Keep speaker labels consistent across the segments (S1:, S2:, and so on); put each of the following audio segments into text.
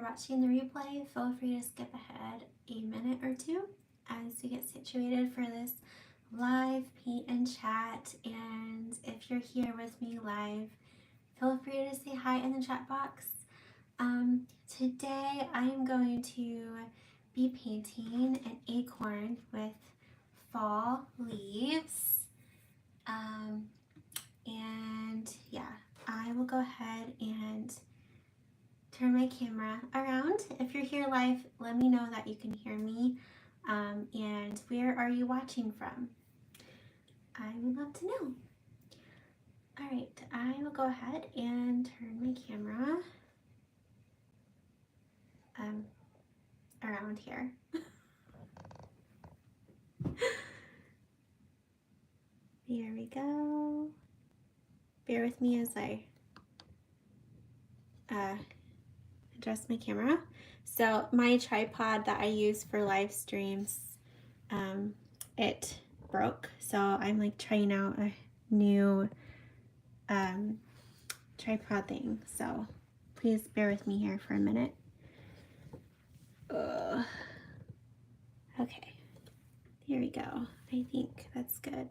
S1: watching the replay, feel free to skip ahead a minute or two as we get situated for this live paint and chat. And if you're here with me live, feel free to say hi in the chat box. Today I'm going to be painting an acorn with fall leaves. And yeah, I will go ahead and turn my camera around. If you're here live, let me know that you can hear me. And where are you watching from? I would love to know. All right, I will go ahead and turn my camera around here. There we go. Bear with me as I adjust my camera. So my tripod that I use for live streams, it broke. So I'm like trying out a new tripod thing. So please bear with me here for a minute. Okay, here we go. I think that's good.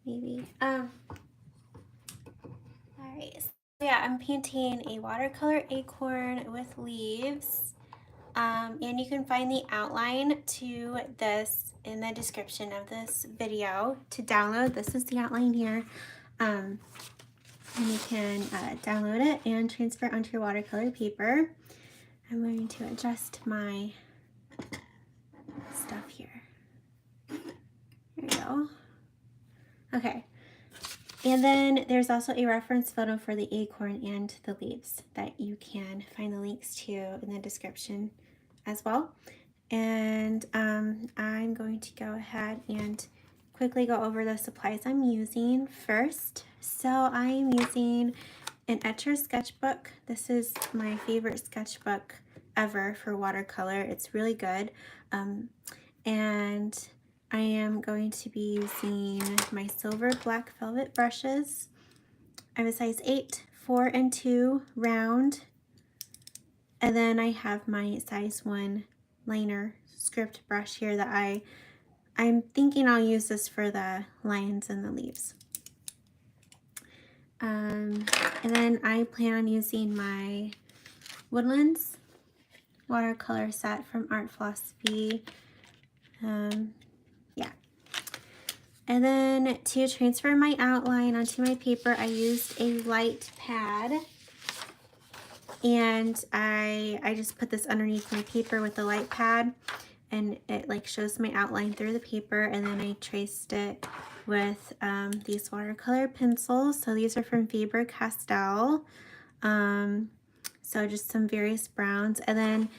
S1: Maybe. All right. So yeah, I'm painting a watercolor acorn with leaves. And you can find the outline to this in the description of this video to download. This is the outline here. And you can download it and transfer it onto your watercolor paper. I'm going to adjust my stuff here. There we go. Okay. And then there's also a reference photo for the acorn and the leaves that you can find the links to in the description as well. And I'm going to go ahead and quickly go over the supplies I'm using first. So I'm using an Etcher sketchbook. This is my favorite sketchbook ever for watercolor. It's really good. And I am going to be using my silver black velvet brushes. I have a size 8, 4, and 2 round. And then I have my size 1 liner script brush here that I'm thinking I'll use this for the lines and the leaves. And then I plan on using my Woodlands watercolor set from Art Philosophy. Yeah. And then to transfer my outline onto my paper, I used a light pad. And I just put this underneath my paper with the light pad, and it like shows my outline through the paper. And then I traced it with these watercolor pencils. So these are from Faber-Castell. So just some various browns. And then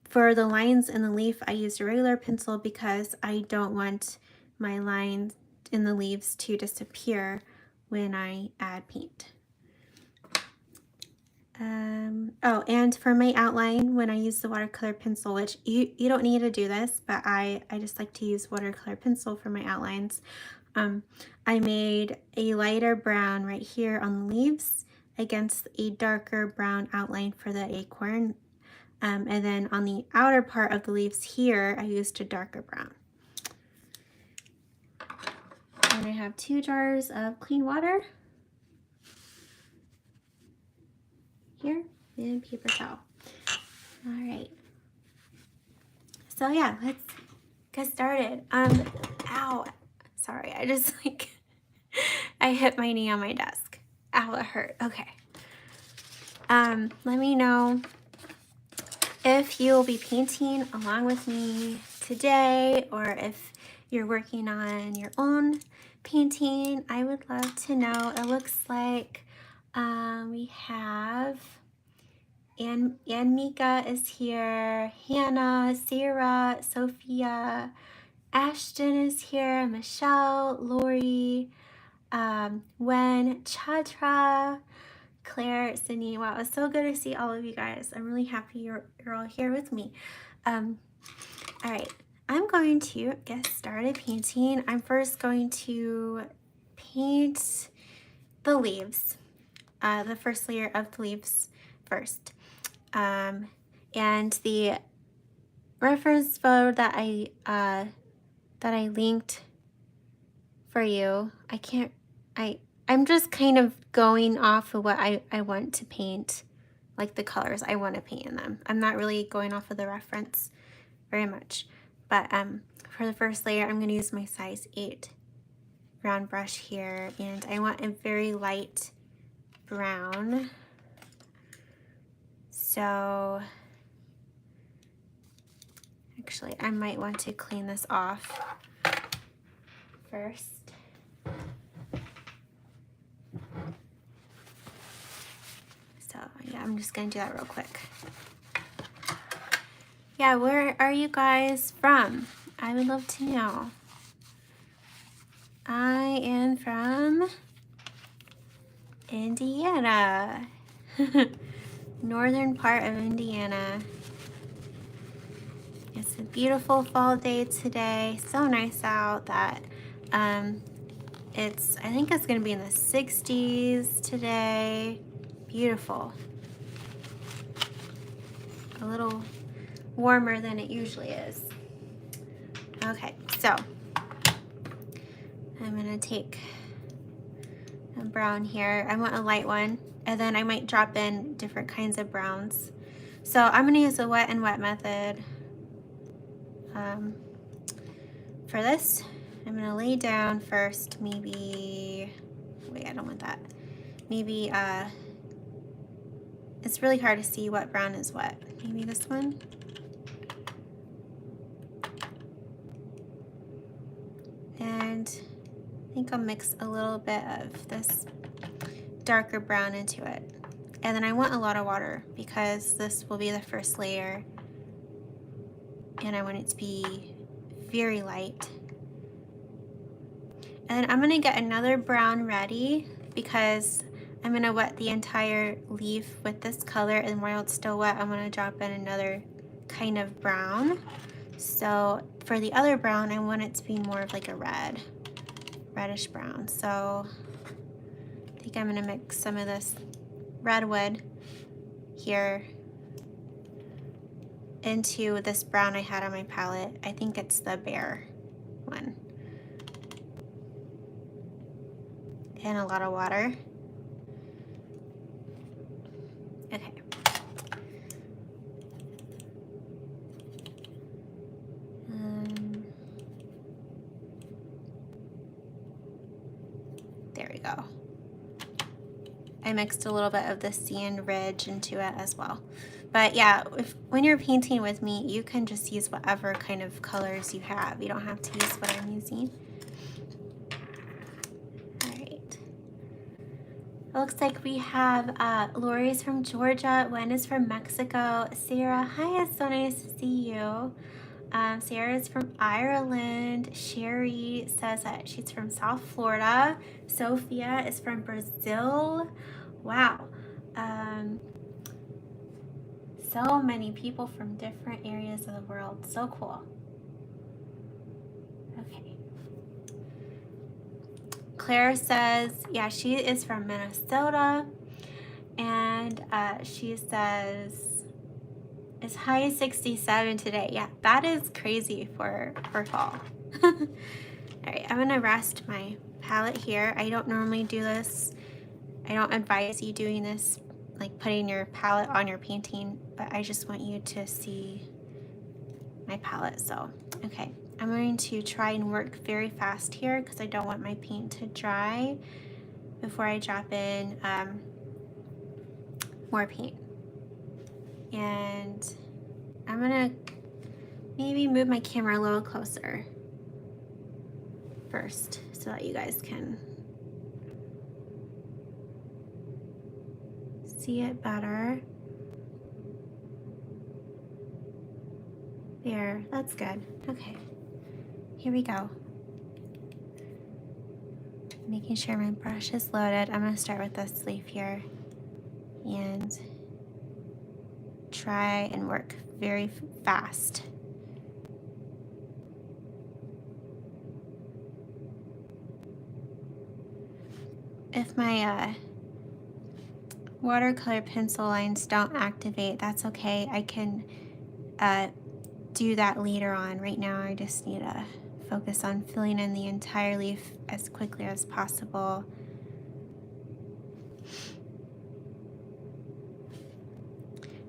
S1: for the lines in the leaf, I used a regular pencil because I don't want my lines in the leaves to disappear when I add paint. Oh, and for my outline, when I use the watercolor pencil, which you don't need to do this, but I just like to use watercolor pencil for my outlines. I made a lighter brown right here on the leaves against a darker brown outline for the acorn. And then on the outer part of the leaves here, I used a darker brown. And I have 2 jars of clean water here and paper towel. All right. So yeah, let's get started. Ow. Sorry, I just I hit my knee on my desk. Ow, it hurt. Okay. Let me know if you'll be painting along with me today, or if you're working on your own painting. I would love to know. It looks like we have Ann Mika is here, Hannah, Sarah, Sophia, Ashton is here, Michelle, Lori, Wen, Chadra, Claire, Sydney. Wow, it's so good to see all of you guys. I'm really happy you're all here with me. All right, I'm going to get started painting. I'm first going to paint the leaves, the first layer of the leaves first. And the reference photo that I linked for you, I'm just kind of going off of what I want to paint, like the colors I want to paint in them. I'm not really going off of the reference very much. But for the first layer, I'm going to use my size 8 round brush here, and I want a very light brown. So actually, I might want to clean this off first. So yeah, I'm just going to do that real quick. Yeah, where are you guys from? I would love to know. I am from Indiana. Northern part of Indiana. It's a beautiful fall day today. So nice out that I think it's gonna be in the 60s today. Beautiful. A little warmer than it usually is. Okay, so I'm gonna take a brown here. I want a light one, and then I might drop in different kinds of browns. So I'm gonna use the wet and wet method. For this, I'm gonna lay down first, maybe, wait, I don't want that. Maybe, it's really hard to see what brown is what. Maybe this one. And I think I'll mix a little bit of this darker brown into it. And then I want a lot of water because this will be the first layer. And I want it to be very light. And then I'm gonna get another brown ready because I'm gonna wet the entire leaf with this color, and while it's still wet, I'm gonna drop in another kind of brown. So for the other brown, I want it to be more of like a reddish brown. So I think I'm gonna mix some of this redwood here into this brown I had on my palette. I think it's the Bear one. And a lot of water. Okay. There we go. I mixed a little bit of the Sand Ridge into it as well. But yeah, when you're painting with me, you can just use whatever kind of colors you have. You don't have to use what I'm using. All right. It looks like we have Lori's from Georgia, Wen is from Mexico, Sarah, hi, it's so nice to see you. Sarah is from Ireland. Sherry says that she's from South Florida. Sophia is from Brazil. Wow. So many people from different areas of the world. So cool. Okay. Claire says, yeah, she is from Minnesota. And she says, it's high 67 today. Yeah, that is crazy for fall. All right, I'm gonna rest my palette here. I don't normally do this. I don't advise you doing this, like putting your palette on your painting, but I just want you to see my palette. So, okay, I'm going to try and work very fast here because I don't want my paint to dry before I drop in more paint. And I'm gonna maybe move my camera a little closer first so that you guys can see it better. There, that's good. Okay, here we go. Making sure my brush is loaded. I'm gonna start with this leaf here and try and work very fast. If my watercolor pencil lines don't activate, that's okay. I can do that later on. Right now I just need to focus on filling in the entire leaf as quickly as possible.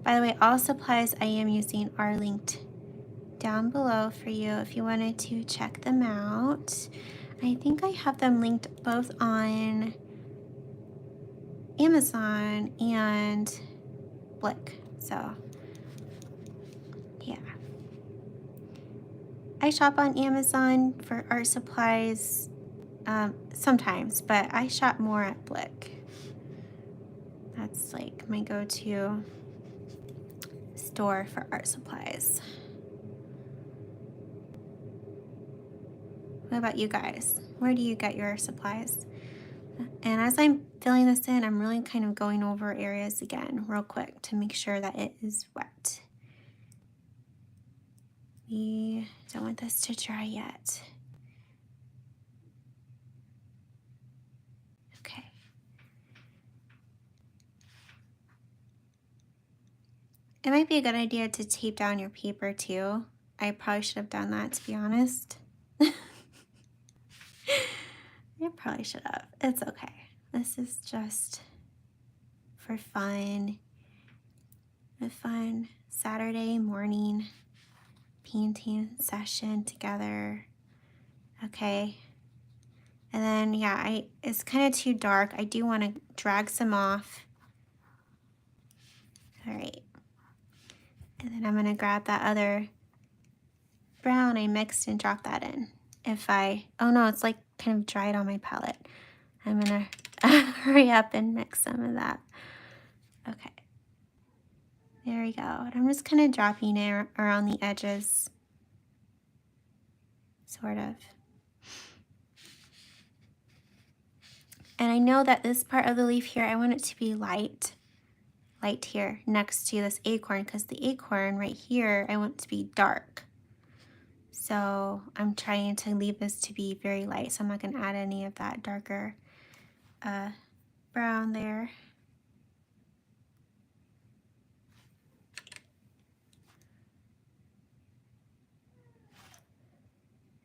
S1: By the way, all supplies I am using are linked down below for you if you wanted to check them out. I think I have them linked both on Amazon and Blick. So yeah. I shop on Amazon for art supplies sometimes, but I shop more at Blick. That's like my go-to store for art supplies. What about you guys? Where do you get your supplies? And as I'm filling this in, I'm really kind of going over areas again real quick to make sure that it is wet. We don't want this to dry yet. Okay. It might be a good idea to tape down your paper too. I probably should have done that, to be honest. I probably should have. It's okay. This is just for fun. A fun Saturday morning painting session together. Okay. And then, yeah, it's kind of too dark. I do want to drag some off. All right. And then I'm going to grab that other brown I mixed and drop that in. Oh no, it's like kind of dried on my palette. I'm going to hurry up and mix some of that. Okay. There we go. And I'm just kind of dropping it around the edges. Sort of. And I know that this part of the leaf here, I want it to be light here next to this acorn, because the acorn right here, I want it to be dark. So I'm trying to leave this to be very light, so I'm not going to add any of that darker brown there.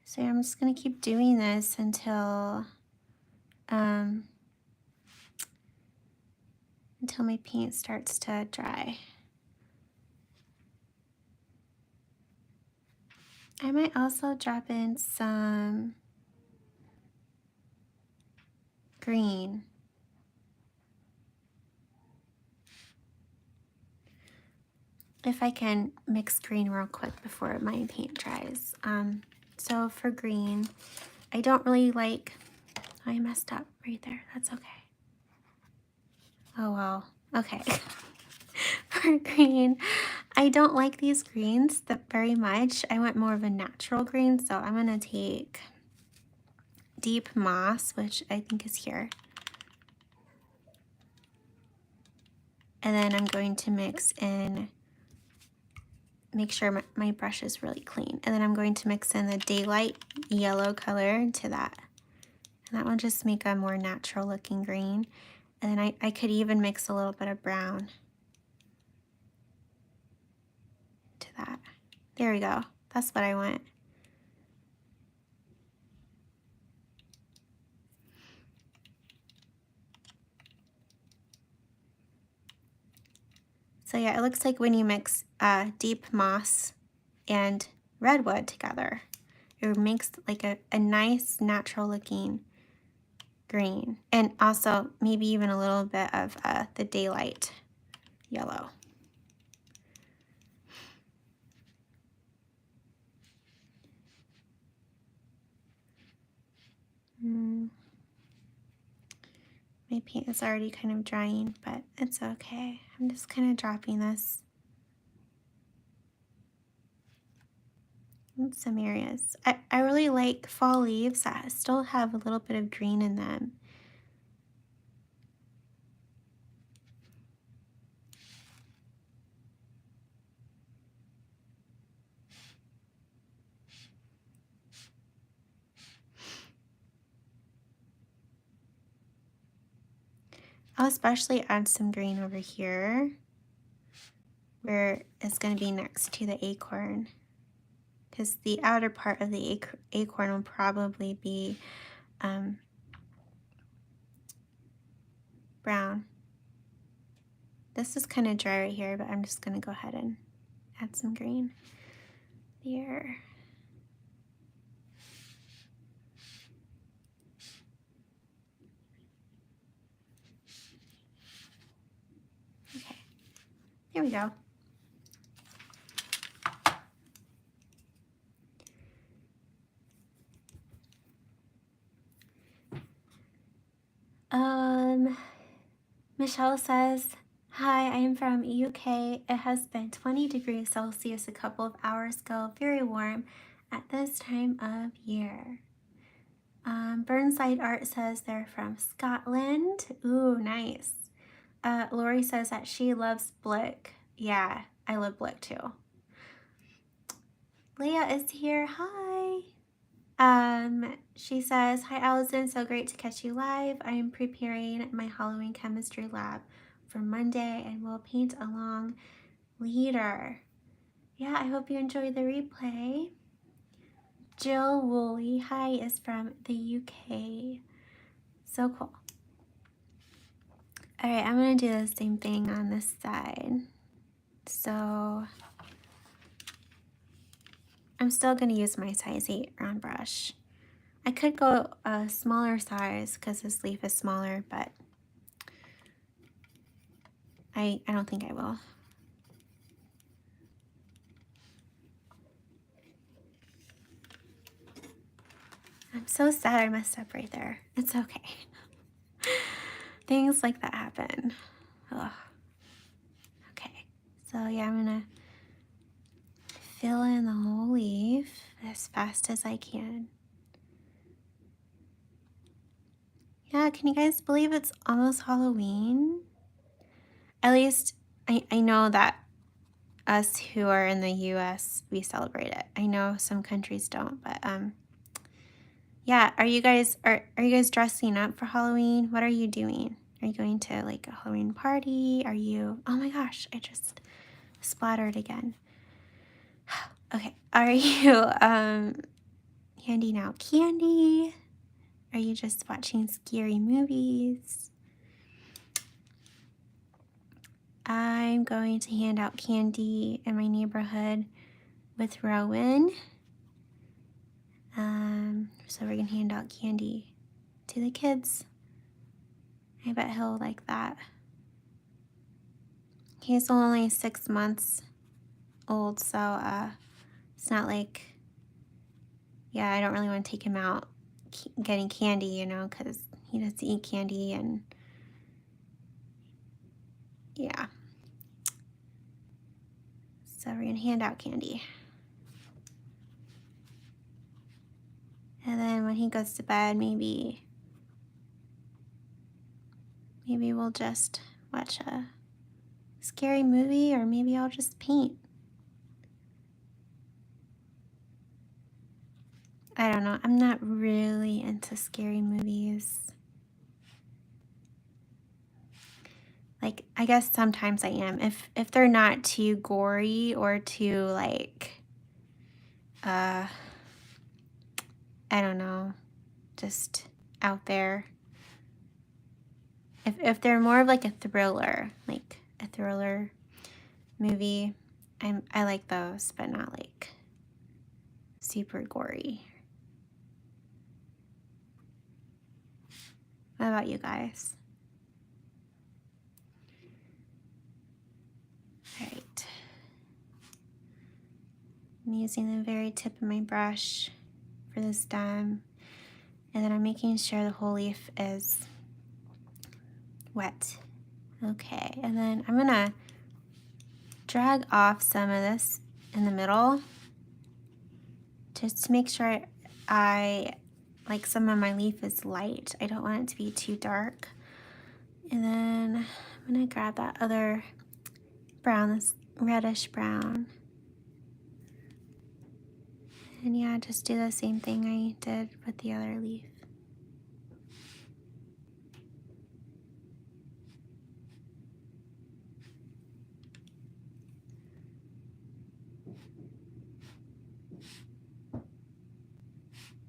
S1: So I'm just going to keep doing this until my paint starts to dry. I might also drop in some green. If I can mix green real quick before my paint dries. So for green, I don't really like, I messed up right there. That's okay. Oh well, okay. For green, I don't like these greens that very much. I want more of a natural green, so I'm gonna take Deep Moss, which I think is here. And then I'm going to mix in, make sure my brush is really clean. And then I'm going to mix in the Daylight yellow color into that. And that will just make a more natural looking green. And then I could even mix a little bit of brown to that. There we go. That's what I want. So yeah, it looks like when you mix Deep Moss and Redwood together, it makes like a nice natural looking green. And also maybe even a little bit of the Daylight yellow. My paint is already kind of drying, but it's okay. I'm just kind of dropping this in some areas. I really like fall leaves that still have a little bit of green in them. I'll especially add some green over here where it's going to be next to the acorn, because the outer part of the acorn will probably be brown. This is kind of dry right here, but I'm just going to go ahead and add some green there. Okay, there we go. Michelle says, hi, I am from UK. It has been 20 degrees Celsius a couple of hours ago. Very warm at this time of year. Burnside Art says they're from Scotland. Ooh, nice. Lori says that she loves Blick. Yeah, I love Blick too. Leah is here. Hi. She says, hi Allison, so great to catch you live. I am preparing my Halloween chemistry lab for Monday and will paint along later. Yeah, I hope you enjoy the replay. Jill Woolley, hi, is from the UK. So cool. All right, I'm gonna do the same thing on this side. So I'm still gonna use my size 8 round brush. I could go a smaller size because this leaf is smaller, but I don't think I will. I'm so sad I messed up right there. It's okay. Things like that happen. Ugh. Okay, so yeah, I'm gonna fill in the whole leaf as fast as I can. Yeah, can you guys believe it's almost Halloween? At least I know that us who are in the US, we celebrate it. I know some countries don't, but yeah, are you guys dressing up for Halloween? What are you doing? Are you going to like a Halloween party? Are you, oh my gosh, I just splattered again. Okay, are you handing out candy? Are you just watching scary movies? I'm going to hand out candy in my neighborhood with Rowan. So we're gonna hand out candy to the kids. I bet he'll like that. He's only 6 months old, so it's not like, yeah, I don't really want to take him out getting candy, you know, because he doesn't eat candy, and yeah. So we're gonna hand out candy. And then when he goes to bed, maybe we'll just watch a scary movie, or maybe I'll just paint. I don't know. I'm not really into scary movies. Like, I guess sometimes I am. If they're not too gory or too, like, I don't know, just out there. If they're more of like a thriller movie, I like those, but not like super gory. What about you guys? All right. I'm using the very tip of my brush for the stem, and then I'm making sure the whole leaf is wet. Okay, and then I'm gonna drag off some of this in the middle just to make sure like some of my leaf is light. I don't want it to be too dark. And then I'm gonna grab that other brown, this reddish brown. And yeah, just do the same thing I did with the other leaf.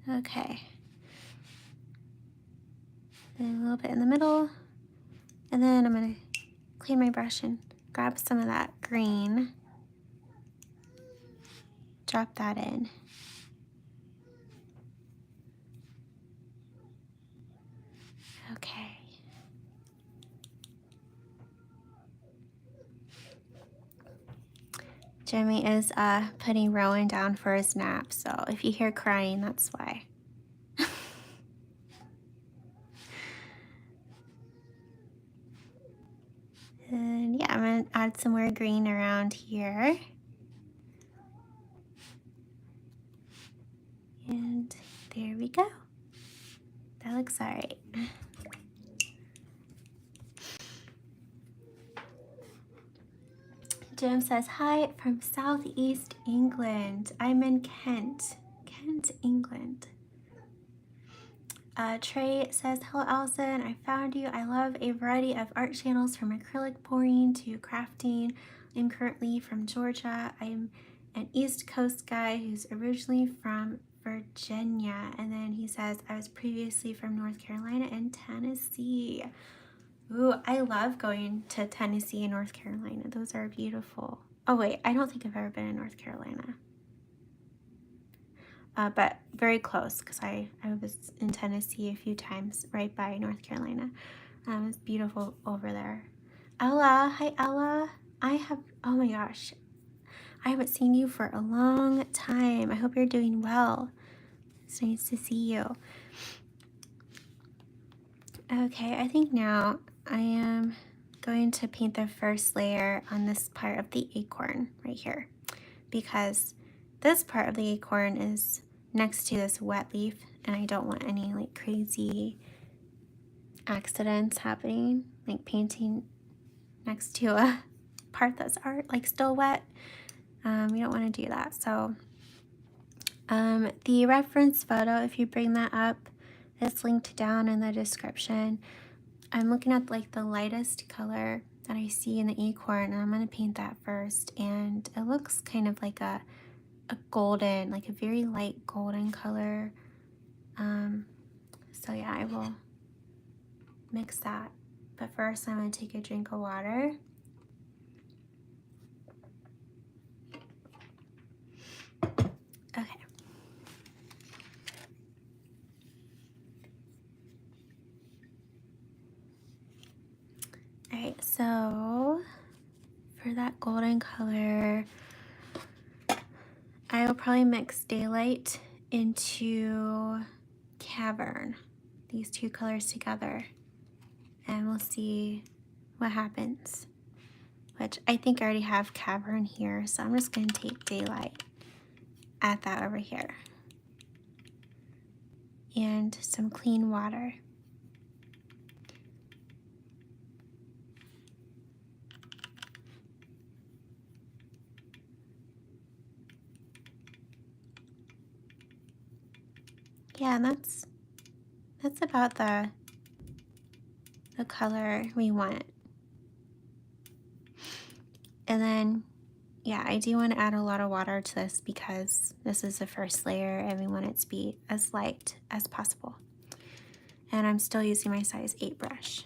S1: Okay. And a little bit in the middle. And then I'm gonna clean my brush and grab some of that green. Drop that in. Okay. Jimmy is putting Rowan down for his nap, so if you hear crying, that's why. And yeah, I'm gonna add some more green around here. And there we go. That looks all right. Jim says, hi from Southeast England. I'm in Kent, England. Trey says, hello Allison, I found you. I love a variety of art channels from acrylic pouring to crafting. I'm currently from Georgia. I'm an East Coast guy who's originally from Virginia. And then he says, I was previously from North Carolina and Tennessee. Ooh, I love going to Tennessee and North Carolina. Those are beautiful. Oh wait, I don't think I've ever been in North Carolina. But very close because I was in Tennessee a few times right by North Carolina. It's beautiful over there. Ella, hi Ella. Oh my gosh, I haven't seen you for a long time. I hope you're doing well. It's nice to see you. Okay, I think now I am going to paint the first layer on this part of the acorn right here, because this part of the acorn is next to this wet leaf and I don't want any like crazy accidents happening, like painting next to a part that's like still wet. We don't want to do that. So the reference photo, if you bring that up, is linked down in the description. I'm looking at like the lightest color that I see in the acorn, and I'm going to paint that first, and it looks kind of like a golden, like a very light golden color. So yeah, I will mix that, but first I'm going to take a drink of water. Okay. Alright, so for that golden color, I will probably mix daylight into cavern, these two colors together, and we'll see what happens. Which I think I already have cavern here, so I'm just going to take daylight, add that over here, and some clean water. Yeah, and that's about the color we want. And then, yeah, I do want to add a lot of water to this because this is the first layer and we want it to be as light as possible. And I'm still using my size 8 brush.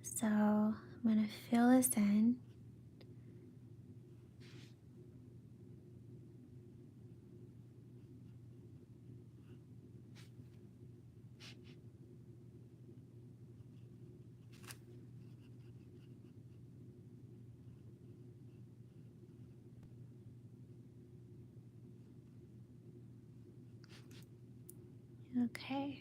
S1: So I'm going to fill this in. Okay.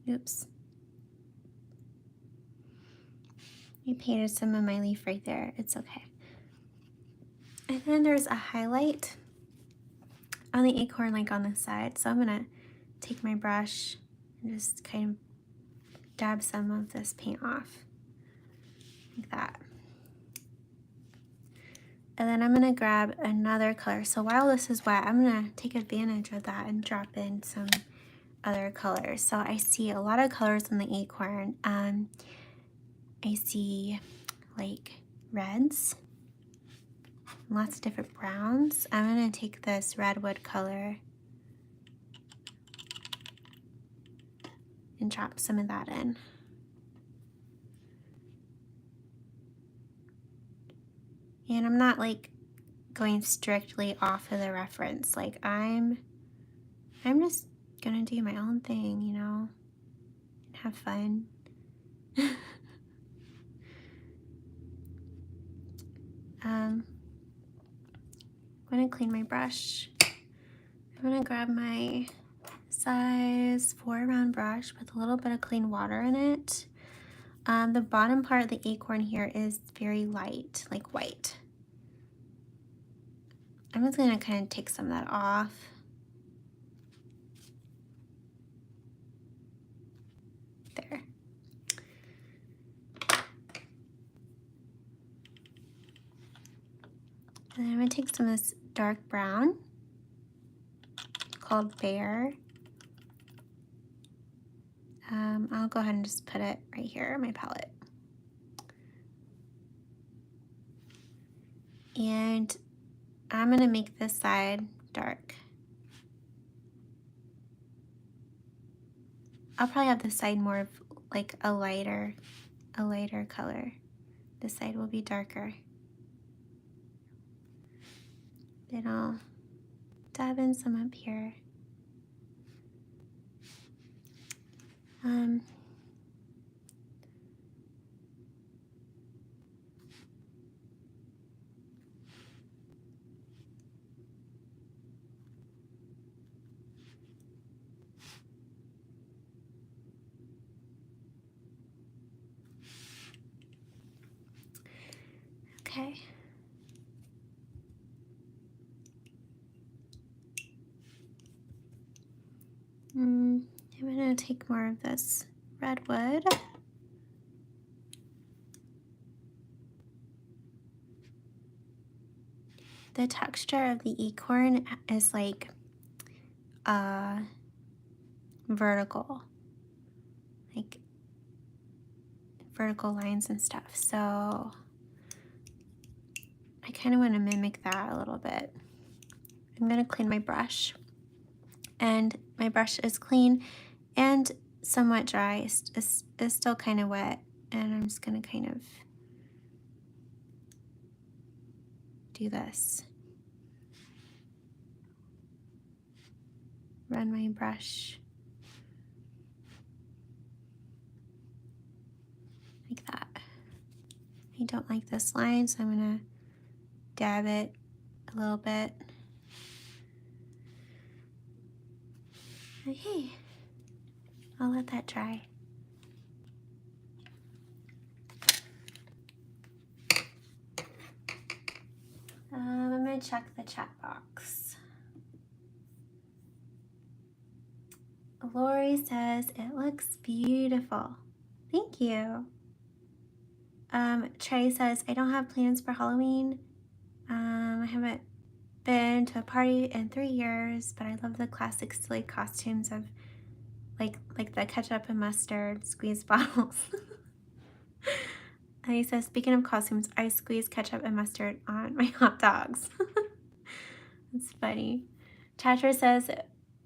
S1: Oops. I painted some of my leaf right there. It's okay. And then there's a highlight on the acorn, like on the side. So I'm gonna take my brush and just kind of dab some of this paint off, like that. And then I'm gonna grab another color. So while this is wet, I'm gonna take advantage of that and drop in some other colors. So I see a lot of colors in the acorn. I see like reds, lots of different browns. I'm gonna take this redwood color and drop some of that in. And I'm not like going strictly off of the reference. Like I'm just gonna do my own thing, you know, and have fun. I'm gonna clean my brush. I'm gonna grab my size 4 round brush with a little bit of clean water in it. The bottom part of the acorn here is very light, like white. I'm just gonna kind of take some of that off. There. And then I'm gonna take some of this dark brown called Bear. I'll go ahead and just put it right here on my palette. And I'm gonna make this side dark. I'll probably have this side more of like a lighter color. This side will be darker. Then I'll dab in some up here. Okay. I'm gonna take more of this redwood. The texture of the acorn is like vertical, like vertical lines and stuff. So I kind of want to mimic that a little bit. I'm gonna clean my brush, and my brush is clean and somewhat dry. It's still kind of wet, and I'm just gonna kind of do this. Run my brush like that. I don't like this line, so I'm gonna dab it a little bit. Okay, I'll let that dry. I'm gonna check the chat box. Lori says, it looks beautiful. Thank you. Trey says, I don't have plans for Halloween. I haven't been to a party in 3 years, but I love the classic silly costumes of like the ketchup and mustard squeeze bottles. And he says, speaking of costumes, I squeeze ketchup and mustard on my hot dogs. That's funny. Chatter says,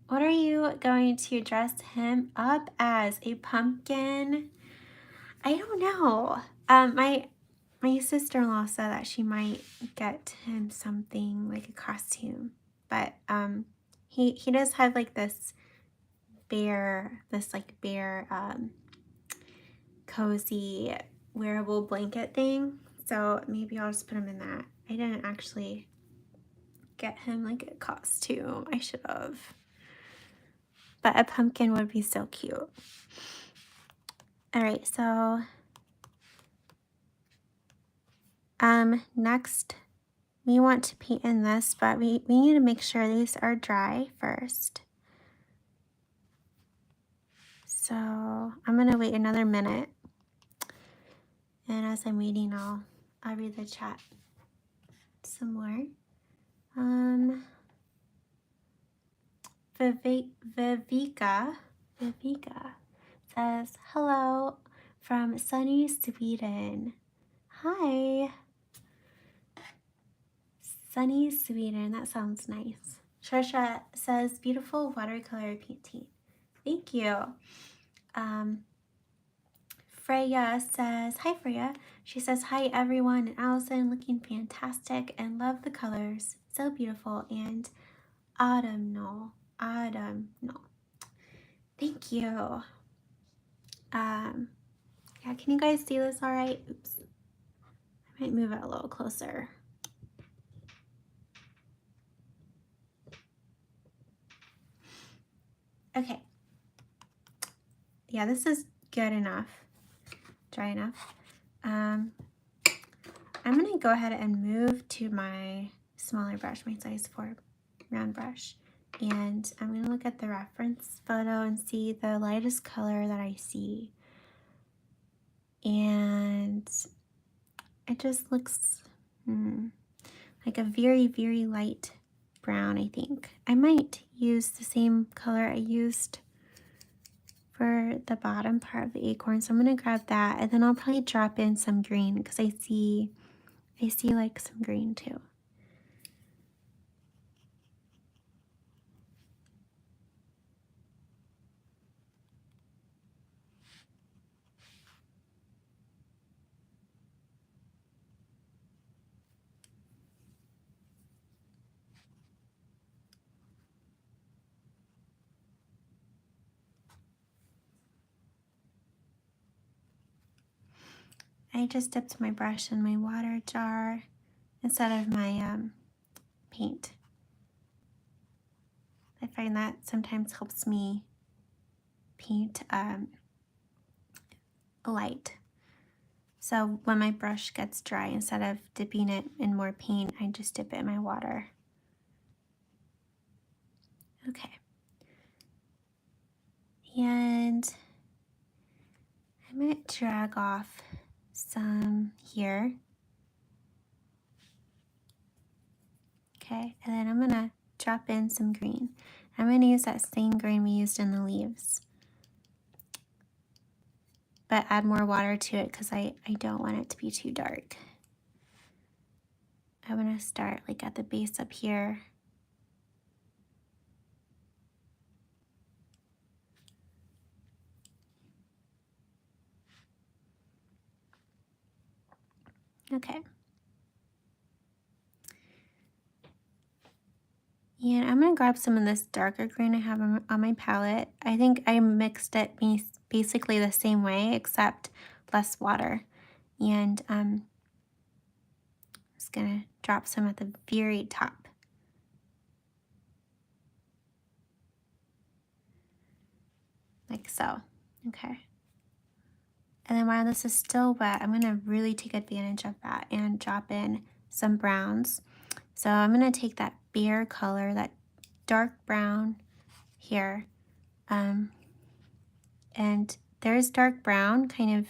S1: what are you going to dress him up as? A pumpkin? I don't know. My sister-in-law said that she might get him something like a costume, but he does have like this bear cozy wearable blanket thing, so maybe I'll just put him in that. I didn't actually get him like a costume. I should have, but a pumpkin would be so cute. All right, so next we want to paint in this, but we need to make sure these are dry first. So I'm gonna wait another minute, and as I'm waiting, I'll read the chat. some more. Vivika says, hello from sunny Sweden. Hi. Sunny Sweden, that sounds nice. Trisha says, beautiful watercolor painting. Thank you. Freya says, hi Freya. She says, hi everyone, and Allison, looking fantastic and love the colors. So beautiful and autumnal. Thank you. Yeah, can you guys see this all right? Oops. I might move it a little closer. Okay. Yeah, this is good enough. Dry enough. I'm going to go ahead and move to my smaller brush, my size 4 round brush. And I'm going to look at the reference photo and see the lightest color that I see. And it just looks like a very, very light brown, I think. I might use the same color I used for the bottom part of the acorn, so I'm going to grab that, and then I'll probably drop in some green because I see like some green too. I just dipped my brush in my water jar instead of my paint. I find that sometimes helps me paint light. So when my brush gets dry, instead of dipping it in more paint, I just dip it in my water. Okay. And I might drag off some here. Okay, and then I'm gonna drop in some green. I'm gonna use that same green we used in the leaves, but add more water to it because I don't want it to be too dark. I'm gonna start like at the base up here. Okay. And I'm gonna grab some of this darker green I have on my palette. I think I mixed it basically the same way except less water. And I'm just gonna drop some at the very top. Like so. Okay. And then while this is still wet, I'm gonna really take advantage of that and drop in some browns. So I'm gonna take that bare color, that dark brown here. And there's dark brown, kind of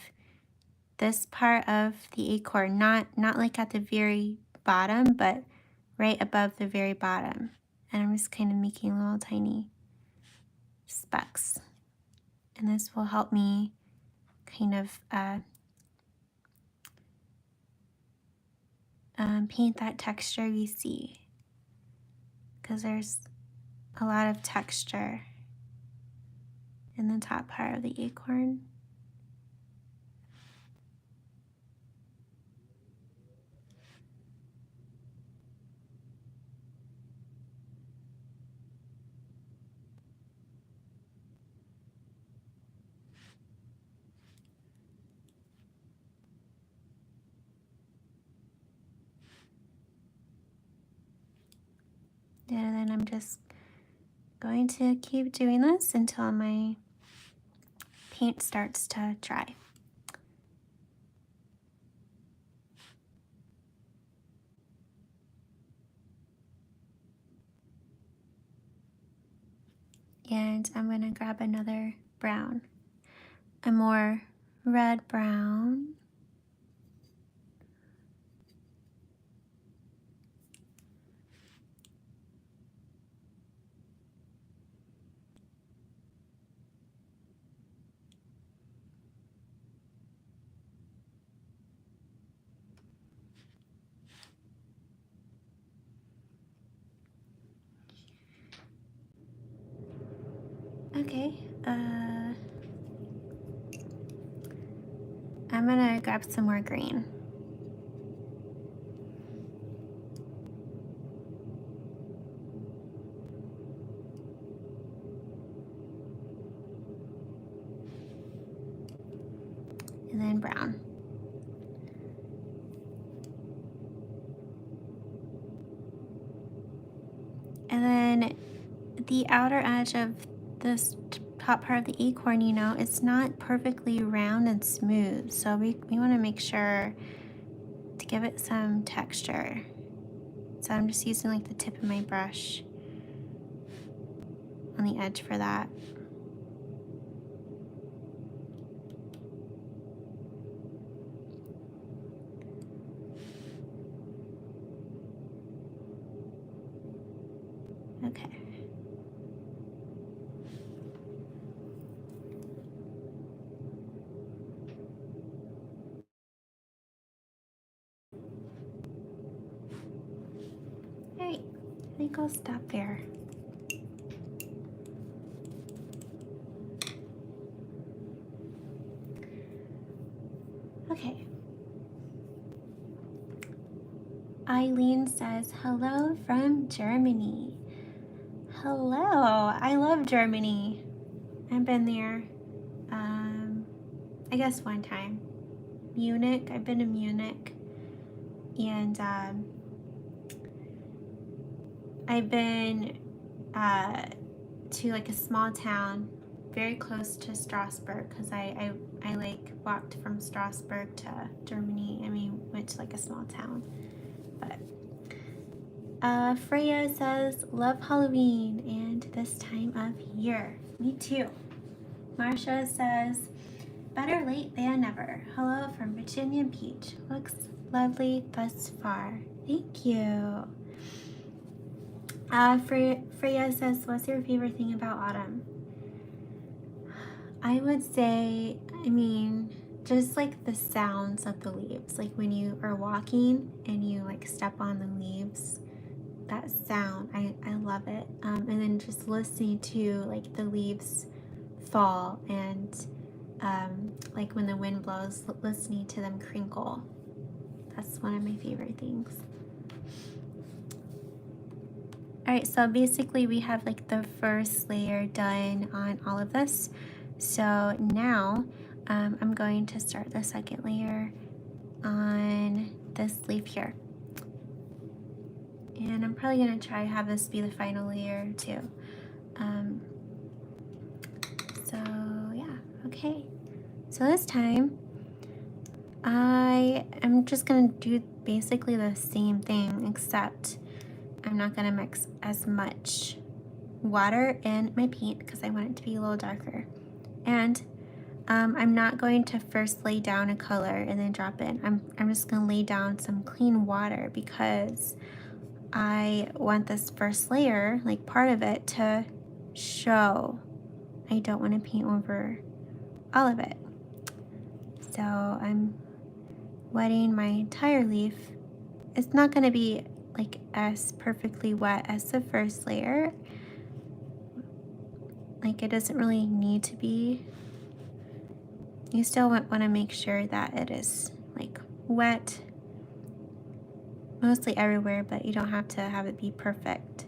S1: this part of the acorn, not like at the very bottom, but right above the very bottom. And I'm just kind of making little tiny specks. And this will help me kind of paint that texture you see, because there's a lot of texture in the top part of the acorn. And then I'm just going to keep doing this until my paint starts to dry. And I'm going to grab another brown, a more red brown. Okay, I'm gonna grab some more green. And then brown. And then the outer edge of this top part of the acorn, you know, it's not perfectly round and smooth. So we want to make sure to give it some texture. So I'm just using like the tip of my brush on the edge for that. Okay. All right, I think I'll stop there. Okay. Eileen says, hello from Germany. Hello, I love Germany. I've been there, I guess one time. Munich, I've been to Munich. And I've been to like a small town very close to Strasbourg because I like walked from Strasbourg to Germany. I mean, went to like a small town. But Freya says, love Halloween and this time of year. Me too. Marsha says, better late than never. Hello from Virginia Beach. Looks lovely thus far. Thank you. Freya says, what's your favorite thing about autumn? I would say, I mean, just like the sounds of the leaves. Like when you are walking and you like step on the leaves, that sound, I love it. And then just listening to like the leaves fall and like when the wind blows, listening to them crinkle. That's one of my favorite things. All right, so basically we have like the first layer done on all of this. So now I'm going to start the second layer on this leaf here. And I'm probably gonna try to have this be the final layer too. So yeah, okay. So this time I am just gonna do basically the same thing, except I'm not gonna mix as much water in my paint because I want it to be a little darker. And I'm not going to first lay down a color and then drop in. I'm just gonna lay down some clean water because I want this first layer, like part of it, to show. I don't want to paint over all of it. So I'm wetting my entire leaf. It's not going to be like as perfectly wet as the first layer. Like it doesn't really need to be. You still want to make sure that it is like wet mostly everywhere, but you don't have to have it be perfect.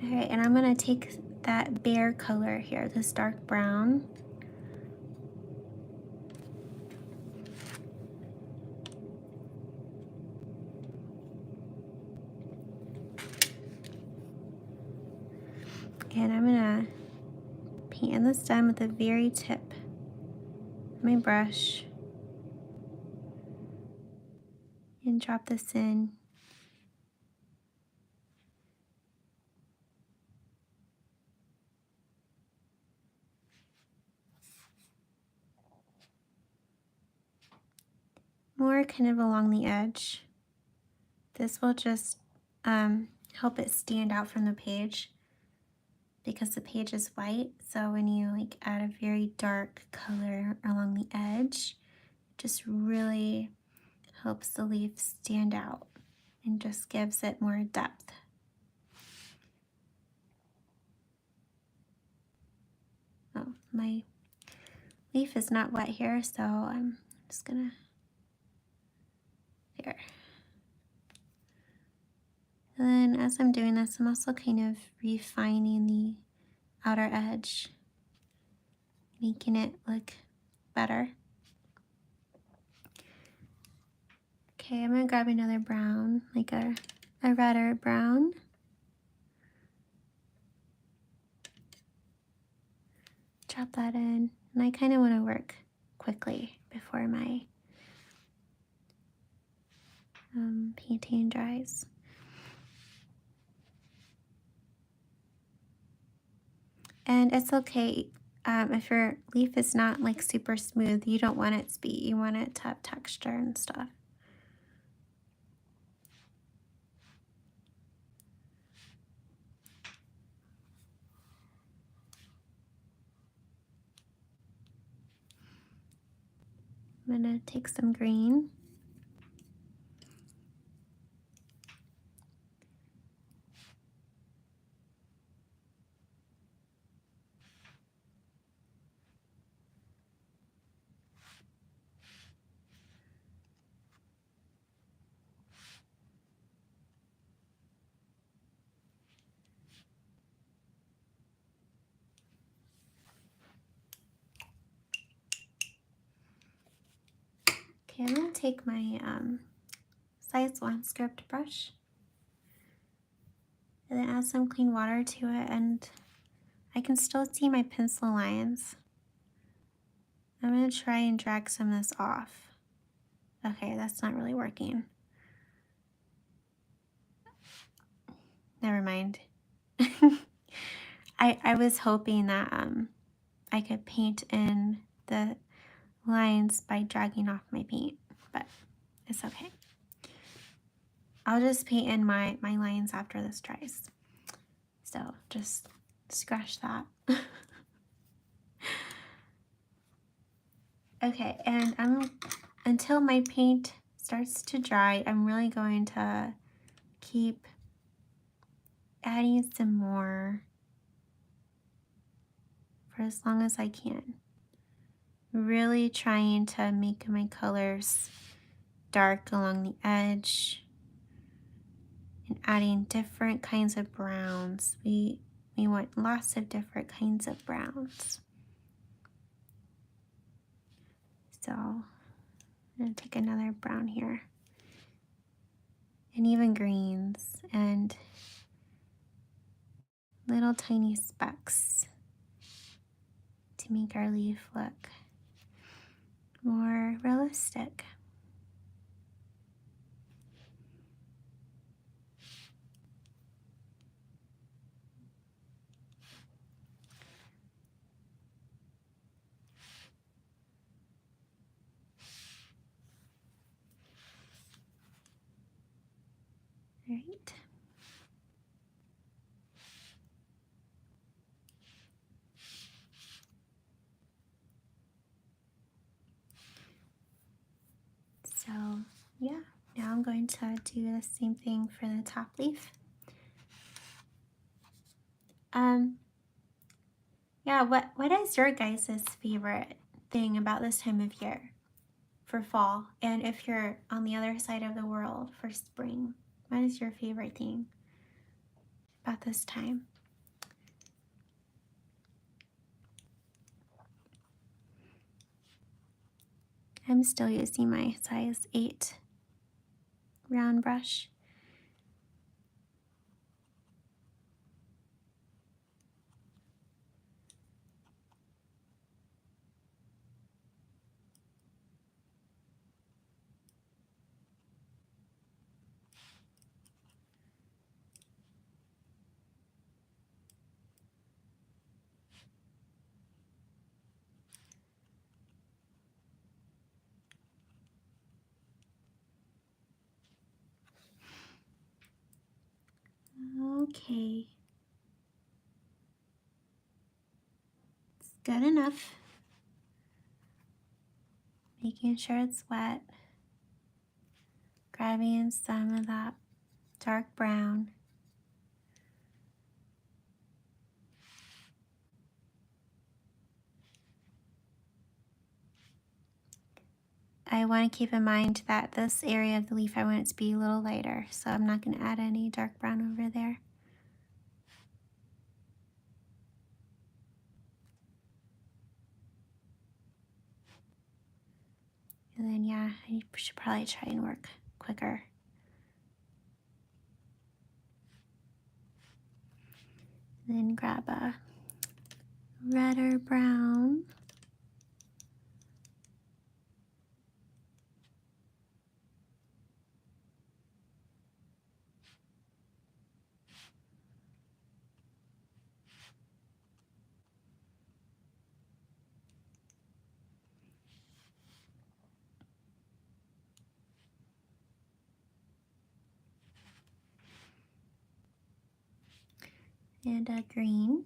S1: All right, and I'm gonna take that bare color here, this dark brown. And I'm gonna paint in the stem with the very tip of my brush and drop this in. More kind of along the edge. This will just help it stand out from the page. because the page is white. So when you like add a very dark color along the edge, it just really helps the leaf stand out and just gives it more depth. Oh, my leaf is not wet here, so I'm just gonna, there. And then as I'm doing this, I'm also kind of refining the outer edge, making it look better. Okay, I'm gonna grab another brown, like a redder brown. Drop that in, and I kind of want to work quickly before my painting dries. And it's okay if your leaf is not like super smooth, you don't want it to be, you want it to have texture and stuff. I'm gonna take some green. Okay, I'm gonna take my size 1 script brush and then add some clean water to it, and I can still see my pencil lines. I'm gonna try and drag some of this off. Okay, that's not really working. Never mind. I was hoping that I could paint in the lines by dragging off my paint, but it's okay. I'll just paint in my lines after this dries. So just scratch that. Okay, and until my paint starts to dry, I'm really going to keep adding some more for as long as I can. Really trying to make my colors dark along the edge and adding different kinds of browns. We want lots of different kinds of browns. So I'm gonna take another brown here, and even greens and little tiny specks to make our leaf look more realistic. All right. So yeah, now I'm going to do the same thing for the top leaf. Yeah, what is your guys' favorite thing about this time of year for fall? And if you're on the other side of the world for spring, what is your favorite thing about this time? I'm still using my size 8 round brush. good enough. Making sure it's wet. Grabbing some of that dark brown. I want to keep in mind that this area of the leaf, I want it to be a little lighter, so I'm not going to add any dark brown over there. And then, yeah, I should probably try and work quicker. Then grab a red or brown. And a green.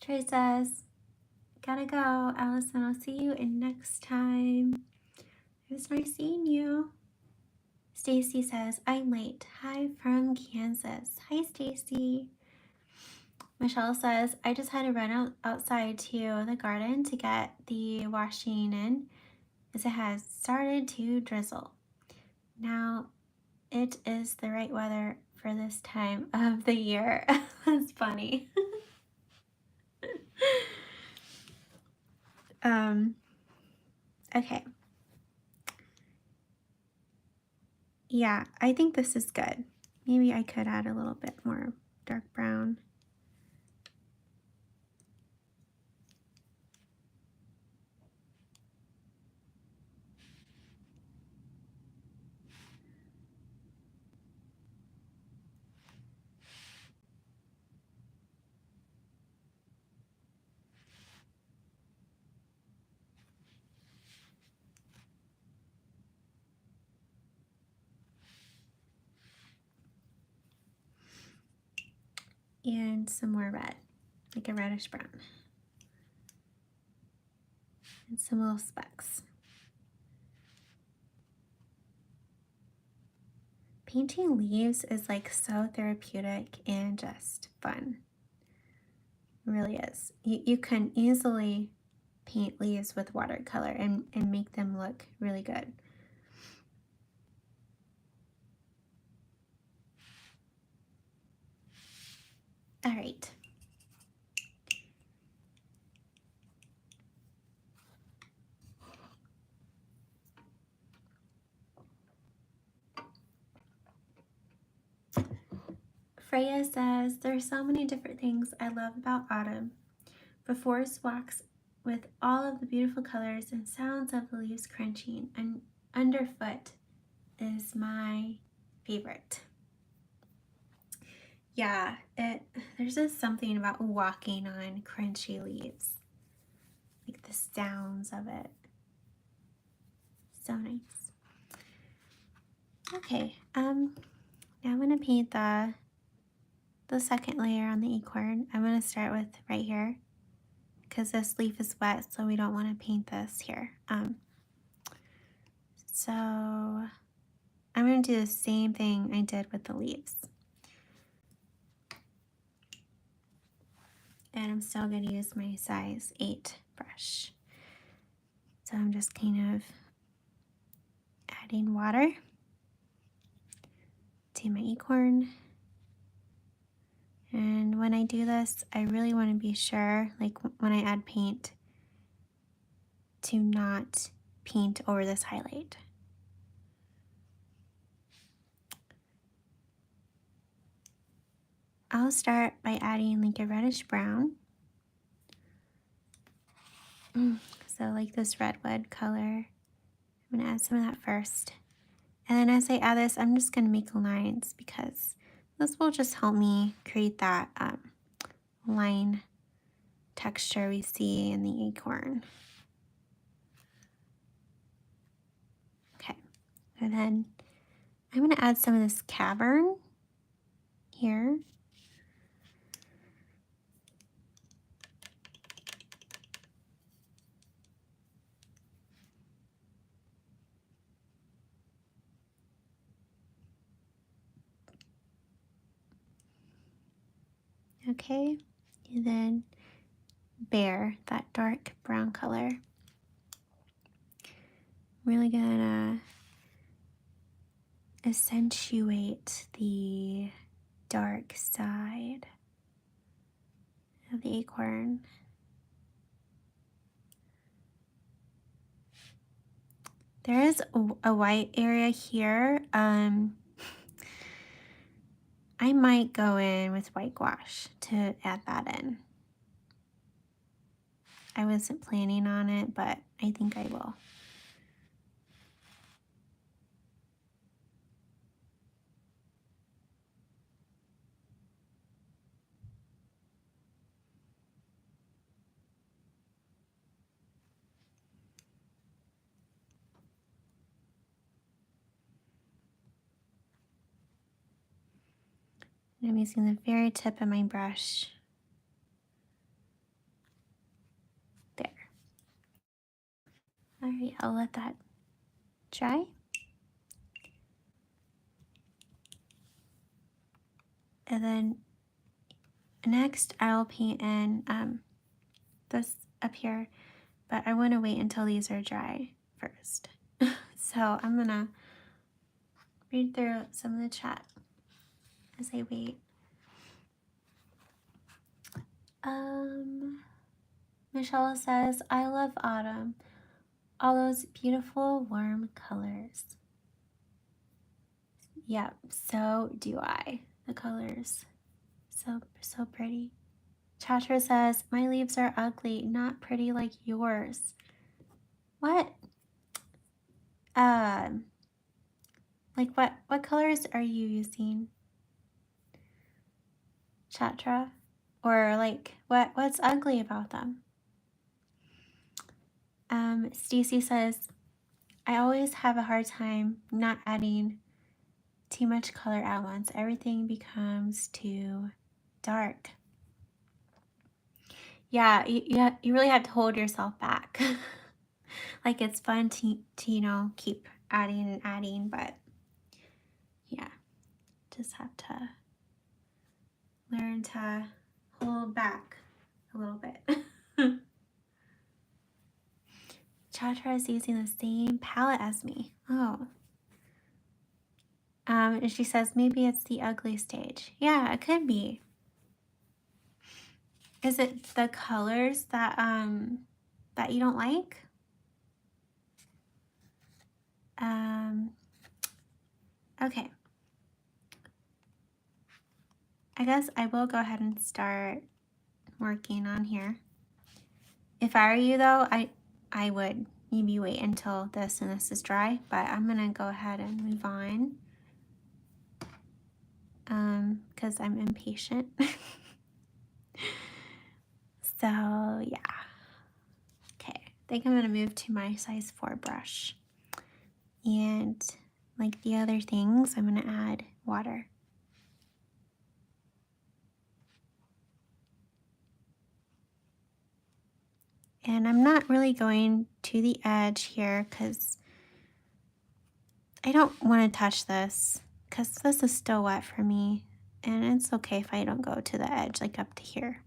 S1: Trey says, gotta go, Allison. I'll see you in next time. It was nice seeing you. Stacy says, I'm late. Hi from Kansas. Hi, Stacy. Michelle says, I just had to run outside to the garden to get the washing in as it has started to drizzle. Now it is the right weather for this time of the year. That's funny. Okay. Yeah, I think this is good. Maybe I could add a little bit more dark brown. And some more red, like a reddish brown. And some little specks. Painting leaves is like so therapeutic and just fun. It really is. You can easily paint leaves with watercolor and make them look really good. All right. Freya says, there's so many different things I love about autumn. The forest walks with all of the beautiful colors and sounds of the leaves crunching and underfoot is my favorite. Yeah, there's just something about walking on crunchy leaves. Like the sounds of it. So nice. Okay, now I'm gonna paint the second layer on the acorn. I'm gonna start with right here because this leaf is wet, so we don't want to paint this here. So I'm gonna do the same thing I did with the leaves. And I'm still going to use my size 8 brush. So I'm just kind of adding water to my acorn. And when I do this, I really want to be sure, like when I add paint, to not paint over this highlight. I'll start by adding like a reddish brown. So like this redwood color. I'm gonna add some of that first. And then as I add this, I'm just gonna make lines because this will just help me create that line texture we see in the acorn. Okay, and then I'm gonna add some of this cavern here. Okay, and then bear, that dark brown color. Really gonna accentuate the dark side of the acorn. There is a white area here. I might go in with white gouache to add that in. I wasn't planning on it, but I think I will. And I'm using the very tip of my brush. There. All right, I'll let that dry. And then next I'll paint in this up here, but I want to wait until these are dry first. So I'm gonna read through some of the chat as I wait. Michelle says, I love autumn. All those beautiful warm colors. Yep, so do I. The colors. So pretty. Chatra says, my leaves are ugly, not pretty like yours. What? Like what colors are you using? Chatra? Or like what's ugly about them? Stacy says, I always have a hard time not adding too much color at once. Everything becomes too dark. Yeah, you really have to hold yourself back. Like it's fun to you know, keep adding and adding, but yeah, just have to learn to hold back a little bit. Chatra is using the same palette as me. Oh. And she says maybe it's the ugly stage. Yeah, it could be. Is it the colors that that you don't like? Okay. I guess I will go ahead and start working on here. If I were you though, I would maybe wait until this and this is dry, but I'm gonna go ahead and move on. Because I'm impatient. So yeah. Okay, I think I'm gonna move to my size 4 brush. And like the other things, I'm gonna add water. And I'm not really going to the edge here because I don't want to touch this because this is still wet for me. And it's okay if I don't go to the edge, like up to here.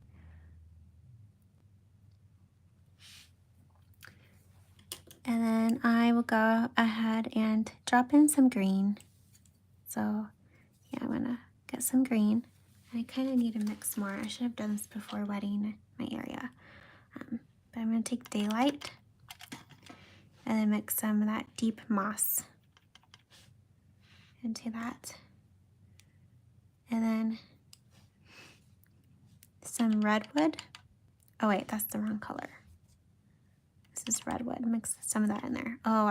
S1: And then I will go ahead and drop in some green. So yeah, I'm gonna get some green. I kind of need to mix more. I should have done this before wetting my area. But I'm gonna take daylight and then mix some of that deep moss into that. And then some redwood. Oh wait, that's the wrong color. This is redwood. Mix some of that in there. Oh,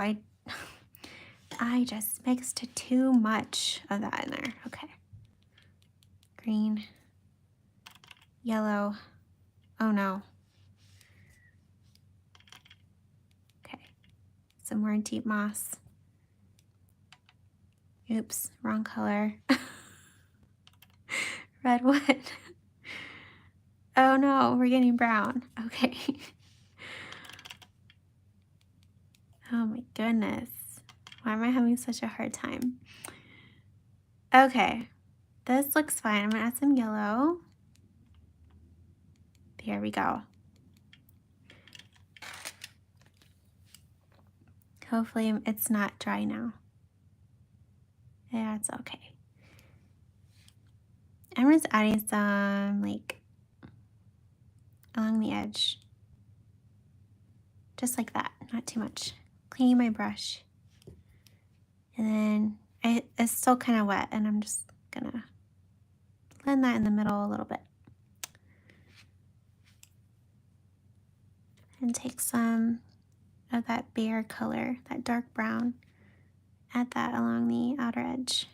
S1: I just mixed too much of that in there. Okay. Green, yellow. Oh no. Okay. Some more deep moss. Oops, wrong color. Redwood. Oh no, we're getting brown. Okay. Oh my goodness. Why am I having such a hard time? Okay, this looks fine. I'm gonna add some yellow. There we go. Hopefully it's not dry now. Yeah, it's okay. I'm just adding some like along the edge. Just like that, not too much. Cleaning my brush. And then it's still kind of wet and I'm just gonna blend that in the middle a little bit. And take some of that bare color, that dark brown, add that along the outer edge.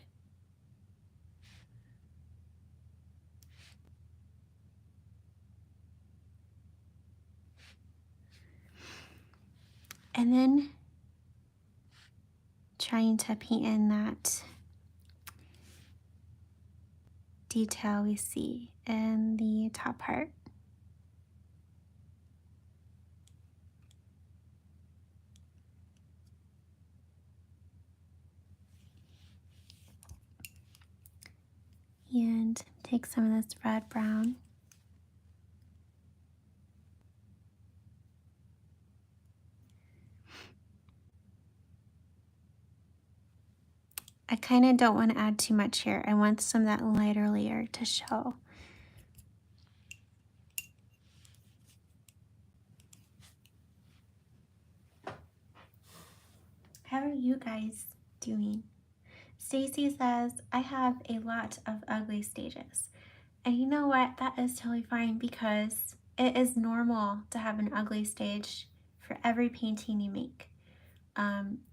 S1: And then trying to paint in that detail we see in the top part. And take some of this red brown. I kind of don't want to add too much here. I want some of that lighter layer to show. How are you guys doing? Stacy says, I have a lot of ugly stages. And you know what? That is totally fine because it is normal to have an ugly stage for every painting you make.